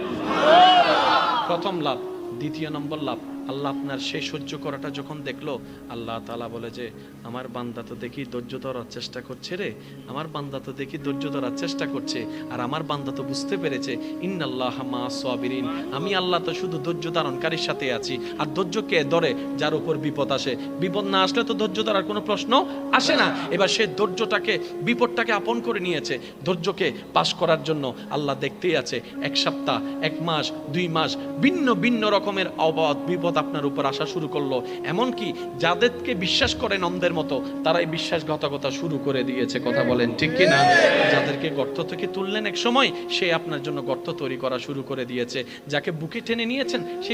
প্রথম লাভ। দ্বিতীয় নম্বর লাভ, আল্লাহ আপনার সেই সহ্য করাটা যখন দেখলো, আল্লাহ তাআলা বলে যে আমার বান্দা তো দেখি ধৈর্য ধরার চেষ্টা করছে রে, আমার বান্দা তো দেখি ধৈর্য ধরার চেষ্টা করছে, আর আমার বান্দা তো বুঝতে পেরেছে ইন্নাল্লাহা মা'আস সাবিরিন, আমি আল্লাহ তো শুধু ধৈর্য ধারণকারীর সাথে আছি। আর ধৈর্য কে ধরে? যার উপর বিপদ আসে। বিপদ না আসলে তো ধৈর্য ধরার কোনো প্রশ্ন আসে না। এবার সে ধৈর্যটাকে, বিপদটাকে আপন করে নিয়েছে। ধৈর্যকে পাশ করার জন্য আল্লাহ দেখতেই আছে, 1 সপ্তাহ, 1 মাস, 2 মাস, ভিন্ন ভিন্ন রকমের বিপদ আপনার উপর আসা শুরু করলো। এমনকি যাদেরকে বিশ্বাস করেন অন্ধের মতো, তারাই বিশ্বাসঘাতকতা শুরু করে দিয়েছে। কথা বলেন ঠিক কি না? যাদেরকে গর্ত থেকে তুললেন এক সময়, সে আপনার জন্য গর্ত তৈরি করা শুরু করে দিয়েছে। যাকে বুকে টেনে নিয়েছেন, সে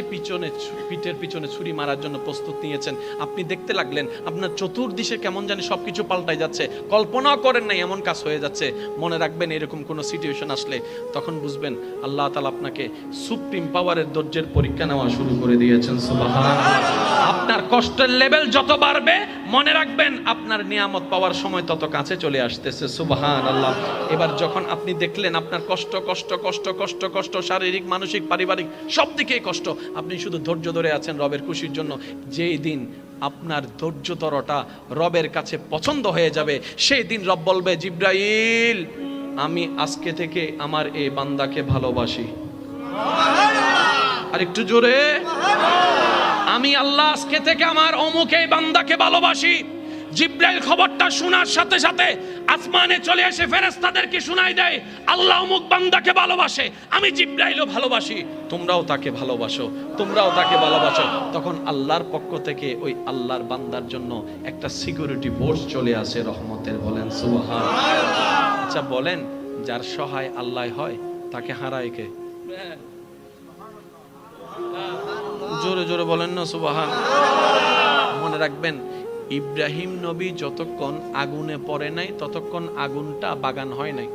পিঠের পিছনে ছুরি মারার জন্য প্রস্তুত নিয়েছেন। আপনি দেখতে লাগলেন আপনার চতুর্দিশে কেমন জানি সবকিছু পাল্টাই যাচ্ছে, কল্পনাও করেন নাই এমন কাজ হয়ে যাচ্ছে। মনে রাখবেন, এরকম কোন সিচুয়েশন আসলে তখন বুঝবেন আল্লাহ তাআলা আপনাকে সুপ্রিম পাওয়ারের ধৈর্যের পরীক্ষা নেওয়া শুরু করে দিয়েছেন। আপনার কষ্টের লেভেল যত বাড়বে, মনে রাখবেন আপনার নিয়ামত পাওয়ার সময় তত কাছে চলে আসতেছে। সুবহানাল্লাহ। এবার যখন আপনি দেখলেন আপনার কষ্ট কষ্ট কষ্ট কষ্ট কষ্ট, শারীরিক, মানসিক, পারিবারিক সব দিকেই কষ্ট, আপনি শুধু ধৈর্য ধরে আছেন রবের খুশির জন্য। যেই দিন আপনার ধৈর্য ধরাটা রবের কাছে পছন্দ হয়ে যাবে, সেই দিন রব বলবে, জিব্রাইল, আমি আজকে থেকে আমার এই বান্দাকে ভালোবাসি। আর একটু জোরে, আমি আল্লাহ আজকে থেকে আমার অমুক এই বান্দাকে ভালোবাসি। জিব্রাইল খবরটা শোনার সাথে সাথে আসমানে চলে এসে ফেরেশতাদেরকে শোনাই দেয়, আল্লাহ অমুক বান্দাকে ভালোবাসে, আমি জিব্রাইলও ভালোবাসি, তোমরাও তাকে ভালোবাসো, তোমরাও তাকে ভালোবাসো। তখন আল্লাহর পক্ষ থেকে ওই আল্লাহর বান্দার জন্য একটা সিকিউরিটি ফোর্স চলে আসে রহমতের। বলেন সুবহানাল্লাহ। আচ্ছা বলেন, যার সহায় আল্লাহ হয় তাকে হারায় কে? জোরে জোরে বলেন না সুবহানাল্লাহ। মনে রাখবেন, ইব্রাহিম নবী যতক্ষণ আগুনে পড়ে নাই, ততক্ষণ আগুনটা বাগান হয় নাই।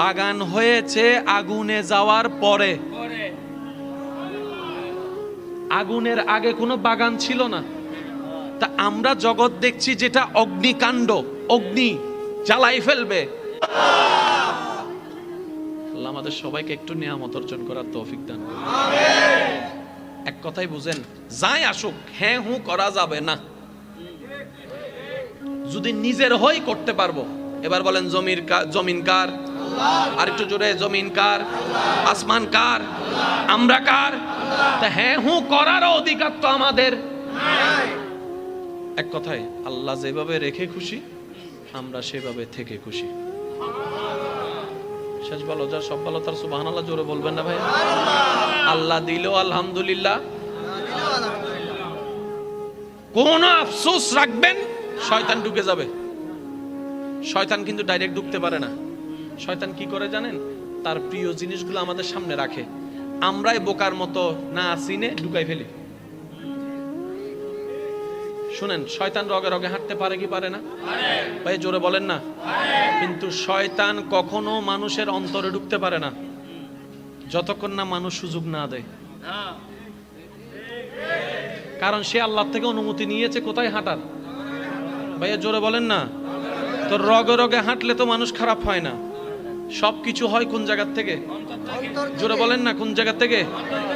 বাগান হয়েছে আগুনে যাওয়ার পরে। আগুনের আগে কোনো বাগান ছিল না। তা আমরা জগৎ দেখছি যেটা অগ্নিকাণ্ড, অগ্নি জ্বালাই ফেলবে। আল্লাহ আমাদের সবাইকে একটু নিয়ামত অর্জন করার তৌফিক দান করুন। এক কথাই বুঝেন, যাই আসুক হ্যাঁ হু করা যাবে না। যদি নিজের হই করতে পারবো। এবার বলেন, জমিন কার? আর একটু জোরে, জমিন কার? আসমান কার? আমরা কার? তা হ্যাঁ হু করার অধিকার তো আমাদের। এক কথায়, আল্লাহ যেভাবে রেখে খুশি, আমরা সেভাবে থেকে খুশি। শেষ ভালো যার সব ভালো তার সুবহানাল্লাহ জোরে বলবেন না ভাই? আল্লাহ দিল আলহামদুলিল্লাহ। কোন আফসোস রাখবেন, শয়তান ঢুকে যাবে। শয়তান কিন্তু ডাইরেক্ট ঢুকতে পারে না। শয়তান কি করে জানেন? তার প্রিয় জিনিসগুলো আমাদের সামনে রাখে, আমরাই বোকার মতো না চিনে ঢুকাই ফেলি। শুনেন, শয়তান রগে রগে হাঁটতে পারে কি পারে না? ভাই জোরে বলেন না। কিন্তু শয়তান কখনো মানুষের অন্তরে ঢুকতে পারে না যতক্ষণ না মানুষ সুযোগ না দেয়। কারণ সে আল্লাহ থেকে অনুমতি নিয়েছে কোথায় হাঁটার। ভাইয়া জোরে বলেন না। তো রগে রগে হাঁটলে তো মানুষ খারাপ হয় না, সবকিছু হয় কোন জায়গা থেকে? জোরে বলেন না, কোন জায়গা থেকে?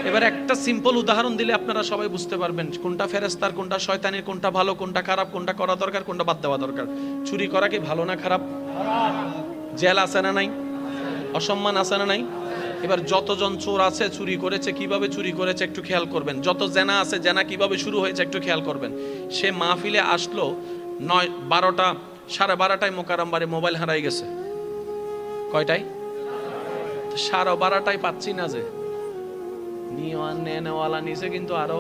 এবার একটা সিম্পল উদাহরণ দিলে আপনারা সবাই বুঝতে পারবেন কোনটা ফেরেশতার, কোনটা শয়তানের, কোনটা ভালো, কোনটা খারাপ, কোনটা করা দরকার, কোনটা বাদ দেওয়া দরকার। চুরি করা কি ভালো না খারাপ? জেল আছে না নাই? অসম্মান আছে না নাই? এবার যতজন চোর আছে চুরি করেছে, কিভাবে চুরি করেছে একটু খেয়াল করবেন। যত জেনা আছে, জেনা কিভাবে শুরু হয়েছে একটু খেয়াল করবেন। সে মাহফিলে আসলো 9-12টা, 12:30টায় মোকাররম বাড়ি মোবাইল হারাই গেছে। কয়টায়? 12:30টায় পাচ্ছি না যে নেওয়ালা নিচে, কিন্তু আরো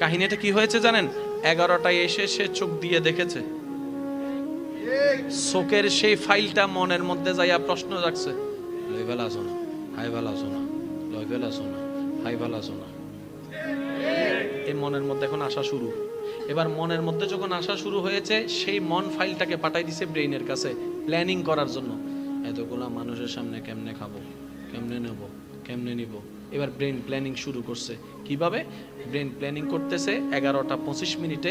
কাহিনীটা কি হয়েছে জানেন? 11টায় এসে সে চোখ দিয়ে দেখেছে, চোখের সেই ফাইলটা মনের মধ্যে যাইয়া প্রশ্ন জাগছে, লইভেল আসো না, হাইভেল আসো না, লইভেল আসো না, হাইভেল আসো না। এই মনের মধ্যে এখন আসা শুরু। এবার মনের মধ্যে যখন আসা শুরু হয়েছে, সেই মন ফাইলটাকে পাঠাই দিছে ব্রেইনের কাছে প্ল্যানিং করার জন্য। এতগুলা মানুষের সামনে কেমনে খাবো, কেমনে নেব, কেমনে নিব। এবার ব্রেন প্ল্যানিং শুরু করছে। কিভাবে ব্রেন প্ল্যানিং করতেছে? 11:25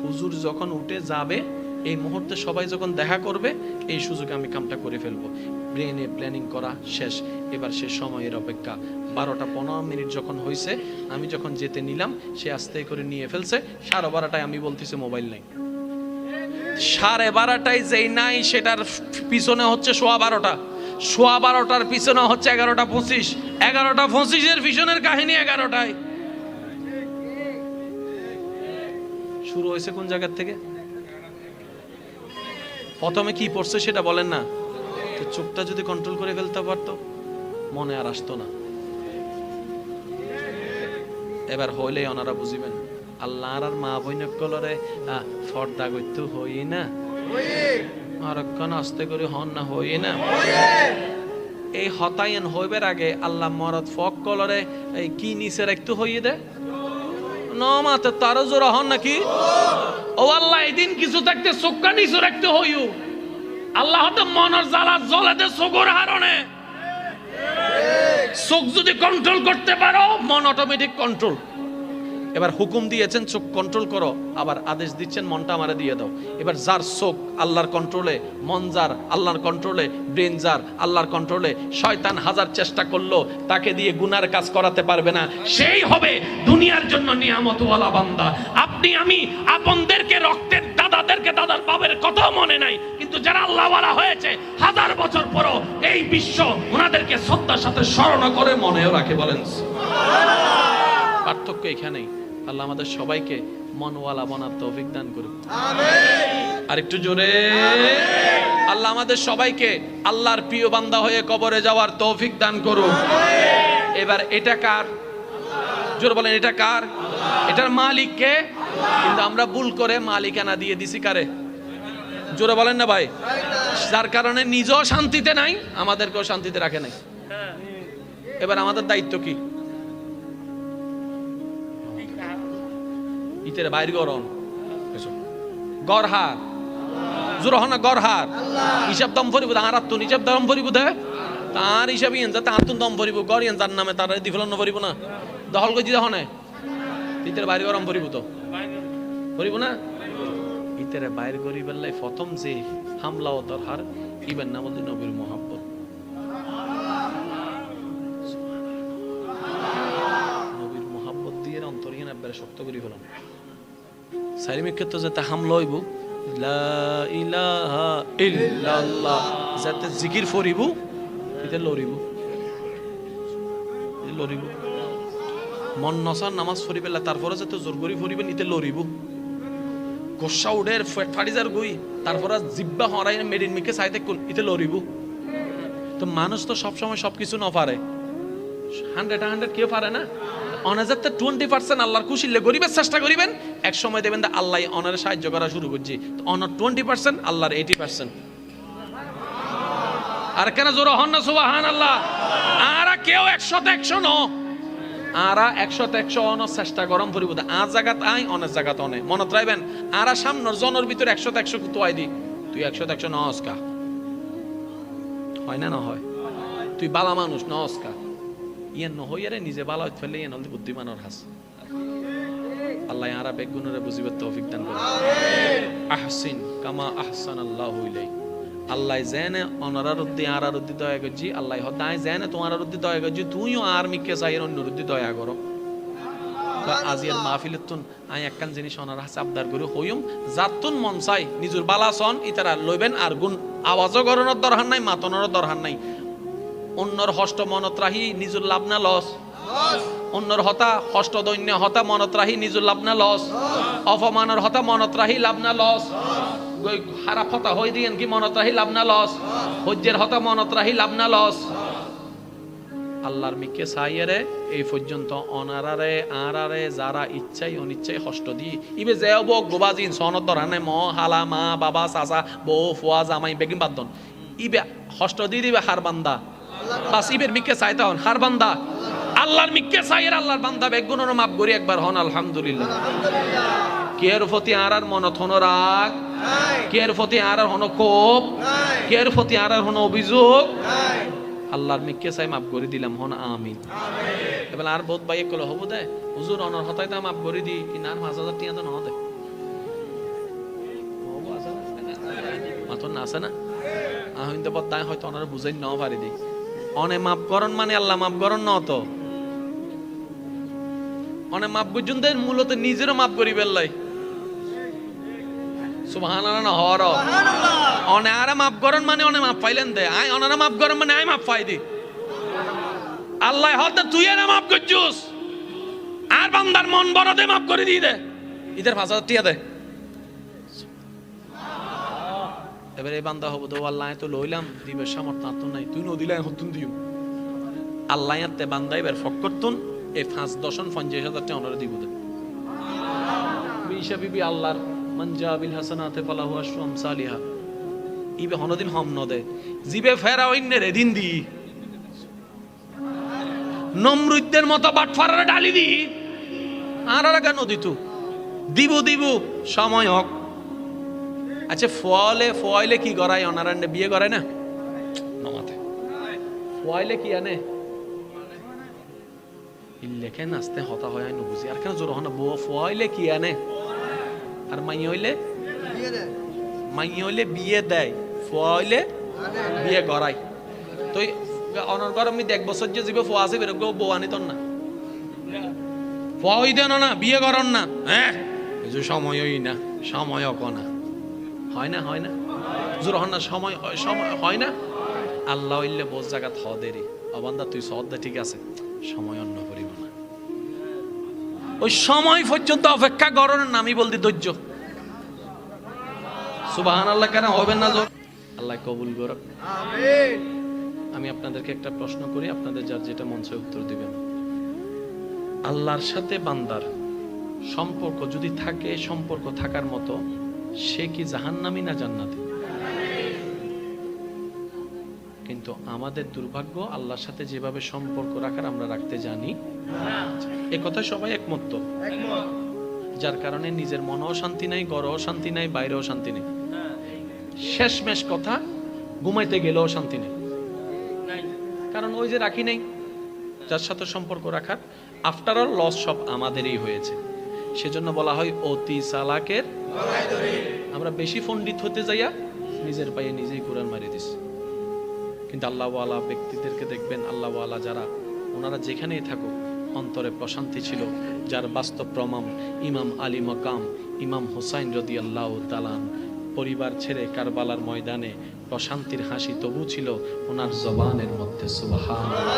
হুজুর যখন উঠে যাবে, এই মুহূর্তে সবাই যখন দেখা করবে, এই সুযোগে আমি কামটা করে ফেলবো। ব্রেনে প্ল্যানিং করা শেষ। এবার সে সময়ের অপেক্ষা। 12:15 যখন হয়েছে, আমি যখন যেতে নিলাম, সে আস্তে করে নিয়ে ফেলছে। 12:30টায় আমি বলতেছি মোবাইল নাই। 12:30টায় যেই নাই, সেটার পিছনে হচ্ছে 12:15। 12:15টার পিছনে হচ্ছে 11:25। 11:25 পিছনের কাহিনী 11টায় শুরু হয়েছে। কোন জায়গা থেকে? প্রথমে কি পড়ছে সেটা বলেন না। তো চোখটা যদি কন্ট্রোল করে ফেলতে পারতো, মনে আর আসতো না। এবার হইলে ওনারা বুঝিবেন, আল্লাহর আর মা বইনকলরে ফর্দা করতে হই না, আরক্ষণ আস্তে করে হন না হই না। এই হতায়ন হইবার আগে আল্লাহ মরদ ফক কলরে এই কি নিচে রাখতে হইয়ে দে নমাতে তারও জোর হন নাকি? ও আল্লাহ, এদিন কিছু থাকতে চোখটা নিচে রাখতে হইও। আল্লাহ তো মনের জ্বালা জ্বলে দে চোখের হারণে। চোখ যদি কন্ট্রোল করতে পারো, মন অটোমেটিক কন্ট্রোল। এবার হুকুম দিয়েছেন চোখ কন্ট্রোল করো, আবার আদেশ দিচ্ছেন মনটা আমারে দিয়ে দাও। এবার যার চোখ আল্লাহর কন্ট্রোলে, মন যার আল্লাহর কন্ট্রোলে, ব্রেন যার আল্লাহর কন্ট্রোলে, শয়তান হাজার চেষ্টা করলো তাকে দিয়ে গুনার কাজ করাতে পারবে না। সেই হবে দুনিয়ার জন্য নিয়ামতওয়ালা বান্দা। আপনি আমি আপনদেরকে, রক্তের দাদাদেরকে, দাদার বাবার কথাও মনে নাই, কিন্তু যারা আল্লাহওয়ালা হয়েছে 1000 বছর পরও এই বিশ্ব ওনাদেরকে শ্রদ্ধার সাথে স্মরণ করে মনেও রাখে। বলেন পার্থক্য এখানেই। আল্লাহ আমাদের সবাইকে মনওয়ালা বানার তৌফিক দান করুন, আমিন। আর একটু জোরে আল্লাহ আমাদের সবাইকে আল্লাহর প্রিয় বান্দা হয়ে কবরে যাওয়ার তৌফিক দান করুন, আমিন। এবার এটা কার? জোরে বলেন, এটা কার? এটার মালিক কে? কিন্তু আমরা ভুল করে মালিকানা দিয়ে দিছি কারে? জোরে বলেন না ভাই। যার কারণে নিজেও শান্তিতে নাই, আমাদেরকেও শান্তিতে রাখে নাই। এবার আমাদের দায়িত্ব কি? ইতের বাইর গরম গড়হার জোর হনা গড়হার হিসাব দম ভরিব আর আত্মন হিসাব দম ভরিব দে তার হিসাব ইয়েন যা আত্মন দম ভরিব গড় ইয়েন যার নামে তার দিফলন ভরিব না দহল গজি হনে ইতের বাইর গরম ভরিব তো ভরিব না। ইতের বাইর গরিবের লাই প্রথম যে হামলা ও দরহার ইবেন নাম বলতে নবীর মোহাব্বত। নবীর মোহাব্বত দিয়ে অন্তরহীন একবারে শক্ত করি ফেলাম। সাইরিমের ক্ষেত্রে যাতে হামলা হইব লা ইলাহা ইল্লাল্লাহ, যাতে জিকির ফরিব ইতে লরিব লরিব মন নসার নামাজ ফরি পেলা তারপরে যাতে জোর করি ফরিবেন ইতে লরিব গোসা উডের ফাড়ি যার গই তারপরে জিব্বা হরাই মেডিন মিকে চাইতে কোন ইতে লরিব তো মানুষ তো সবসময় সবকিছু না পারে, 100 কেউ পারে না। অনাজাতে 20% আল্লাহর খুশিলে গরিবের চেষ্টা করিবেন, এক সময় দেবেন আল্লাহ অনারে সাহায্য করা শুরু করছি, অনার 20% আল্লাহর 80%। আর কেন জোর হন না সুবহানাল্লাহ। আরা কেউ 100-100 ন, আরা 100-100 অনার চেষ্টা গরম পরিব, আজ জায়গাত আই অনেক জায়গাত অনে মনত রাখবেন। আরা সামনের জনের ভিতরে 100-100 কুতুয়াই দি, তুই 100-100 নস্কা হয় না, না হয় তুই বালা মানুষ নস্কা ইয়ান নহইয়ারে নিজে বালা হইতে ফেলে ইয়ান হলদি বুদ্ধিমানের হাস। আল্লাহ আরা বেগুনরে বুঝিবার তৌফিক দান করে। আহসিন কামা আহসানাল্লাহু ইলাইক। আল্লাহ জেনে অনারারুদ্দি আরারুদ্দি দয়া করছি, আল্লাহ হদায় জেনে তোমারারুদ্দি দয়া করছি, তুইও আর মিকে চাইয়ের অন্যরুদ্দি দয়া করো। আজিয়ার মাহফিলেতুন আই একখান জিনিস অনার হাসে আবদার করে হইম, যাতুন মন চাই নিজের বালাসন ইতারা লইবেন, আর গুণ আওয়াজও গরনের দরকার নাই, মাতনের দরকার নাই। অন্যর হষ্ট মনত রাহি নিজের লাভ না লস, অন্যর হতা হষ্ট দৈন্য হতা মনত রাহি নিজের লাভ না লস, অপমানের হতা মনত রাহি লাভ না লস, খারাপ হতা হই দিয়েন কি মনত রাহি লাভ না লস, হজ্জের হতা মনত রাহি লাভ না লস। আল্লাহর মিকে সাইয়ারে এই পর্যন্ত অনারারে আরারে যারা ইচ্ছাই অনিচ্ছাই হষ্ট দি ইবে যেও বক গোবাজিন সনদ ধরানে ম হালা মা বাবা চাচা বউ ফুয়া জামাই বেগিন বাদন ইবে হষ্ট দি দিবে হার বান্দা, বাস ইবের মিকে চাইতে হন হার বান্দা। আল্লাহর মিকে চাইয়ের আল্লাহর বান্দা বেগুনের মাপ করি একবার হন আলহামদুলিল্লাহ। কের প্রতি আরার মনত হন রাগ, কের প্রতি আরার হন ক্ষোভ, কের প্রতি আরার হন অভিযোগ, আল্লাহর মিকে চাই মাফ করে দিলাম হন আমিন। এবার আর বহুত ভাই কল হবো দে হুজুর অনর হতাই তা মাফ করে দি কি না 5,000 টিয়া তো নহদে মাতন না আছে না আহইন তো বদায় হয়তো অনার বুঝাই নাও পারি দি অনে মাফ করন মানে আল্লাহ মাফ করন না তো অনে মাফ গুজুনদের মূলত নিজেরও মাফ করি বেল্লাই সুবহানাল্লাহ না হর অনে আরে মাফ করন মানে অনে মাফ পাইলেন দে আই অনারা মাফ করন মানে আই মাফ পাই দি আল্লাহ হতে তুই না মাফ করছুস আর বান্দার মন বড় দে মাফ করে দিয়ে দে ইদের 5,000 টিয়া দে। এবারে এই বান্দা হবো তো আল্লাহ তো লইলাম দিবের সামর্থ্য তো নাই তুই নদিলাই হতুন দিও আল্লাহ তে বান্দা এবার ফক করতুন এই 5-10-50,000 টাকা ওনারা দিব দে বিশা বিবি আল্লাহর মনজা বিল হাসানাতে ফালাহু আশরু আমসালিহা ইবে হনদিন হম নদে জিবে ফেরা অন্যের দিন দি নমরুদদের মতো বাটফারারে ডালি দি আর কেন দিত দিব দিব সময় হোক। আচ্ছা ফলে কি গড়াই অনারান্ডে বিয়ে করায় না নমাতে ফলে কি আনে ইল্লেখে নাচতে হতা হয় আই নবুঝি আর কেন জোর হন বউ ফলে কি আনে আর মাই হইলে বিয়ে দেয় ফলে বিয়ে করাই তুই অনর গরম 1 বছর যে জীবে ফোয়া আছে বেরো বউ আনিত না ফই দেন না বিয়ে করন না হ্যাঁ সময়ই না সময় কনা হয় না জোর হন না সময় হয় না আল্লাহ হইলে বোঝ জায়গা থ দেরি অবান্দা তুই সদ্দা ঠিক আছে সময় অন্য করিব না ওই সময় পর্যন্ত অপেক্ষা করণের নামই বলতে ধৈর্য। সুবহানাল্লাহ কেন হবেন না জোর আল্লাহ কবুল করুক আমিন। আমি আপনাদেরকে একটা প্রশ্ন করি আপনাদের যার যেটা মন চায় উত্তর দিবেন। আল্লাহর সাথে বান্দার সম্পর্ক যদি থাকে সম্পর্ক থাকার মতো সে কি জাহান্নামী না জান্নাতি? কিন্তু আমাদের দুর্ভাগ্য আল্লাহর সাথে যেভাবে সম্পর্ক রাখার আমরা রাখতে জানি এ কথা সবাই একমত তো যার কারণে নিজের মনেও শান্তি নাই ঘরেও শান্তি নাই বাইরেও শান্তি নেই শেষমেশ কথা ঘুমাইতে গেলেও শান্তি নেই কারণ ওই যে রাখি নেই যার সাথে সম্পর্ক রাখার আফটার অল লস সব আমাদেরই হয়েছে। সেজন্য বলা হয় অতি চালাকের আমরা বেশি পণ্ডিত হতে যাইয়া নিজের পায়ে নিজেই কোরআন মারিয়ে দিছি। কিন্তু আল্লাহওয়ালা ব্যক্তিদেরকে দেখবেন আল্লাহওয়ালা যারা ওনারা যেখানেই থাকুক অন্তরে প্রশান্তি ছিল যার বাস্তব প্রমাণ ইমাম আলী মাকাম ইমাম হুসাইন রাদিয়াল্লাহু তাআলা পরিবার ছেড়ে কারবালার ময়দানে প্রশান্তির হাসি তবু ছিল ওনার জবানের মধ্যে সুবহানাল্লাহ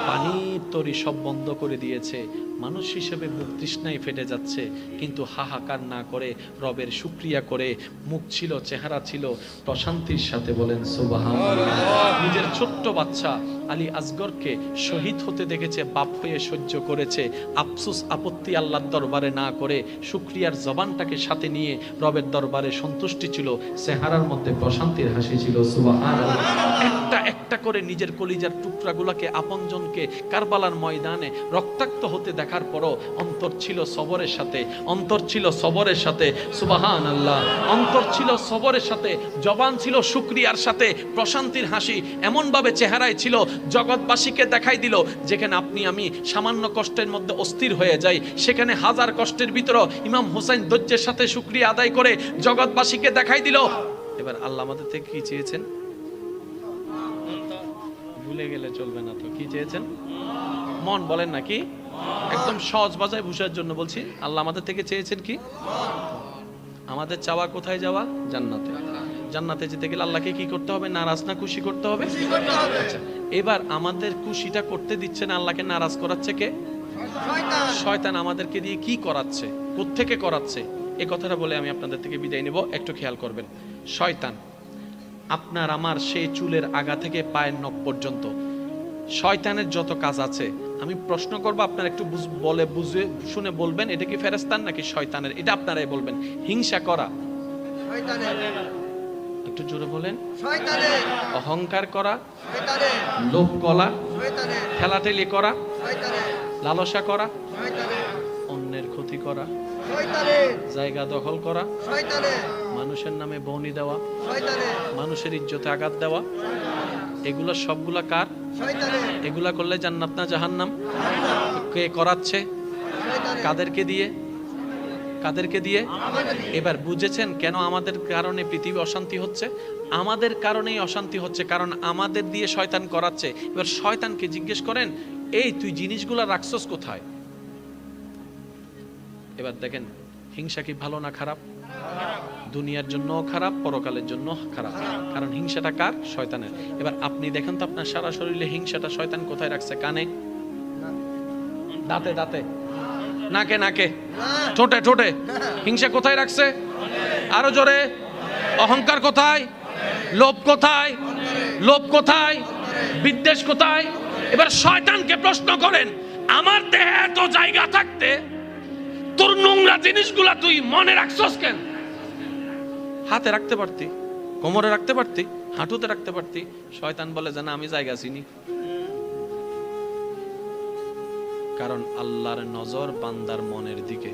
পানির তো তরি সব বন্ধ করে দিয়েছে, মানুষ হিসেবে মুখ তৃষ্ণায় ফেটে যাচ্ছে, কিন্তু হাহাকার না করে রবের শুকরিয়া করে মুখ ছিল, চেহারা ছিল প্রশান্তির সাথে বলেন সুবহানাল্লাহ। নিজের ছোট্ট বাচ্চা আলী আসগরকে শহীদ হতে দেখেছে, বাপ হয়ে সহ্য করেছে, আফসোস আপত্তি আল্লাহর দরবারে না করে শুকরিয়ার জবানটাকে সাথে নিয়ে রবের দরবারে সন্তুষ্টি ছিল, চেহারার মধ্যে প্রশান্তির হাসি ছিল সুবহানাল্লাহ। একটা একটা করে নিজের কলিজার টুকরাগুলোকে আপনজনকে কারবালার ময়দানে রক্তাক্ত হতে দেখার পরও অন্তর ছিল সবরের সাথে, অন্তর ছিল সবরের সাথে সুবহানাল্লাহ, অন্তর ছিল সবরের সাথে, জবান ছিল শুকরিয়ার সাথে, প্রশান্তির হাসি এমন ভাবে চেহারায় ছিল জগৎবাসীকে দেখাই দিল, যেখানে আপনি আমি সামান্য কষ্টের মধ্যে অস্থির হয়ে যাই, সেখানে হাজার কষ্টের ভিতরে ইমাম হুসাইন ধৈর্যের সাথে শুকরিয়া আদায় করে জগৎবাসীকে দেখাই দিল। এবার আল্লাহ আমাদের থেকে কি চেয়েছেন? ভুলে গেলে চলবে না তো, কি চেয়েছেন? মন বলেন নাকি? একদম সহজ ভাষায় বুঝার জন্য বলছি, আল্লাহ আমাদের থেকে চেয়েছেন কি? আমাদের চাওয়া কোথায় যাওয়া? জান্নাতে। জান্নাতে যেতে গেলে আল্লাহকে কি করতে হবে? নারাজ না খুশি করতে হবে? আচ্ছা, এবার আমাদের খুশিটা করতে দিচ্ছে না, আল্লাহকে নারাজ করাচ্ছে কে? শয়তান আমাদেরকে দিয়ে কি করাচ্ছে, কোত্থেকে করাচ্ছে? এই কথাটা বলে আমি আপনাদের থেকে বিদায় নেব, একটু খেয়াল করবেন। শয়তান আপনার আমার সেই চুলের আগা থেকে পায়ের নখ পর্যন্ত শয়তানের যত কাজ আছে, আমি প্রশ্ন করবো, আপনারা একটু বলে বুঝে শুনে বলবেন এটা কি ফেরেশতার নাকি শয়তানের, এটা আপনারাই বলবেন। হিংসা করা একটু জোরে বলেন, অহংকার করা, লোভ করা, ঠেলাঠেলি করা, লালসা করা, অন্যের ক্ষতি করা, জায়গা দখল করা, মানুষের নামে বউনি দেওয়া, মানুষের ইজ্জতে আঘাত দেওয়া, এগুলা সবগুলা কার? এগুলা করলে জান্নাত না জাহান্নাম? কে করাচ্ছে? কাদেরকে দিয়ে? কাদেরকে দিয়ে? এবার বুঝেছেন কেন আমাদের কারণে পৃথিবী অশান্তি হচ্ছে? আমাদের কারণেই অশান্তি হচ্ছে, কারণ আমাদের দিয়ে শয়তান করাচ্ছে। এবার শয়তানকে জিজ্ঞেস করেন, এই তুই জিনিসগুলা রাখছস কোথায়? এবার দেখেন, হিংসা কি ভালো না খারাপ? দুনিয়ার জন্য খারাপ, পরকালের জন্য খারাপ, কারণ হিংসাটা কার? শয়তানের। এবার আপনি দেখেন তো আপনার সারা শরীরে হিংসাটা শয়তান কোথায় রাখছে? কানে, দাঁতে দাঁতে, নাকে নাকে, ঠোঁটে ঠোঁটে, হিংসা কোথায় রাখছে? আরো জোরে। অহংকার কোথায়? লোভ কোথায়? লোভ কোথায়? বিদ্বেষ কোথায়? এবার শয়তানকে প্রশ্ন করেন, আমার দেহে এত জায়গা থাকতে তোর নোংরা জিনিসগুলা তুই মনে রাখছস কেন? হাতে রাখতে পারতি, কোমরে রাখতে পারতি, হাঁটুতে রাখতে পারতি। শয়তান বলে জানা আমি জায়গা চিনি, কারণ আল্লাহর নজর বান্দার মনের দিকে।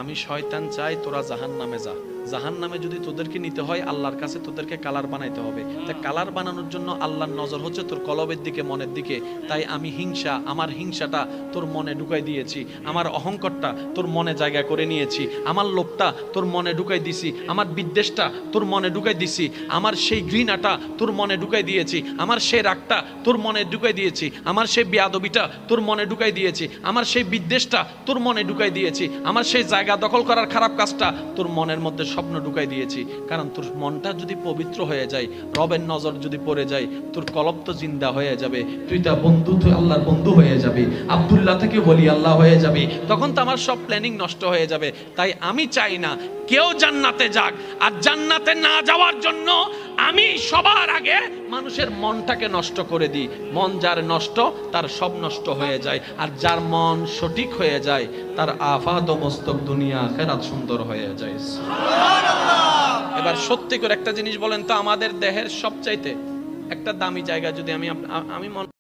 আমি শয়তান চাই তোরা জাহান্নামে যা, জাহান্নামে যদি তোদেরকে নিতে হয় আল্লাহর কাছে তোদেরকে কালার বানাইতে হবে। তাই কালার বানানোর জন্য আল্লাহর নজর হচ্ছে তোর কলবের দিকে, মনের দিকে। তাই আমি হিংসা, আমার হিংসাটা তোর মনে ঢুকাই দিয়েছি, আমার অহংকারটা তোর মনে জায়গা করে নিয়েছি, আমার লোভটা তোর মনে ঢুকাই দিছি, আমার বিদ্বেষটা তোর মনে ঢুকাই দিছি, আমার সেই ঘৃণাটা তোর মনে ঢুকাই দিয়েছি, আমার সেই রাগটা তোর মনে ঢুকাই দিয়েছি, আমার সেই বেয়াদবিটা তোর মনে ঢুকাই দিয়েছি, আমার সেই বিদ্বেষটা তোর মনে ঢুকাই দিয়েছি, আমার সেই জায়গা দখল করার খারাপ কাজটা তোর মনের মধ্যে স্বপ্ন ঢুকাই দিয়েছি। কারণ তোর মনটা যদি পবিত্র হয়ে যায়, রবের নজর যদি পড়ে যায়, তোর কলব তো জিন্দা হয়ে যাবে, তুই তা বন্ধু, তুই আল্লাহর বন্ধু হয়ে যাবি, আব্দুল্লাহ থেকে বলি আল্লাহ হয়ে যাবি, তখন তো আমার সব প্ল্যানিং নষ্ট হয়ে যাবে। তাই আমি চাই না কেউ জান্নাতে যাক, আর জান্নাতে না যাওয়ার জন্য আমি সবার আগে মানুষের মনটাকে নষ্ট করে দিই। মন যার নষ্ট তার সব নষ্ট হয়ে যায়, আর যার মন সঠিক হয়ে যায় তার আফাত ও মস্তক দুনিয়া আখিরাত সুন্দর হয়ে যায়। এবার সত্যি করে একটা জিনিস বলেন তো, আমাদের দেহের সবচাইতে একটা দামি জায়গা যদি আমি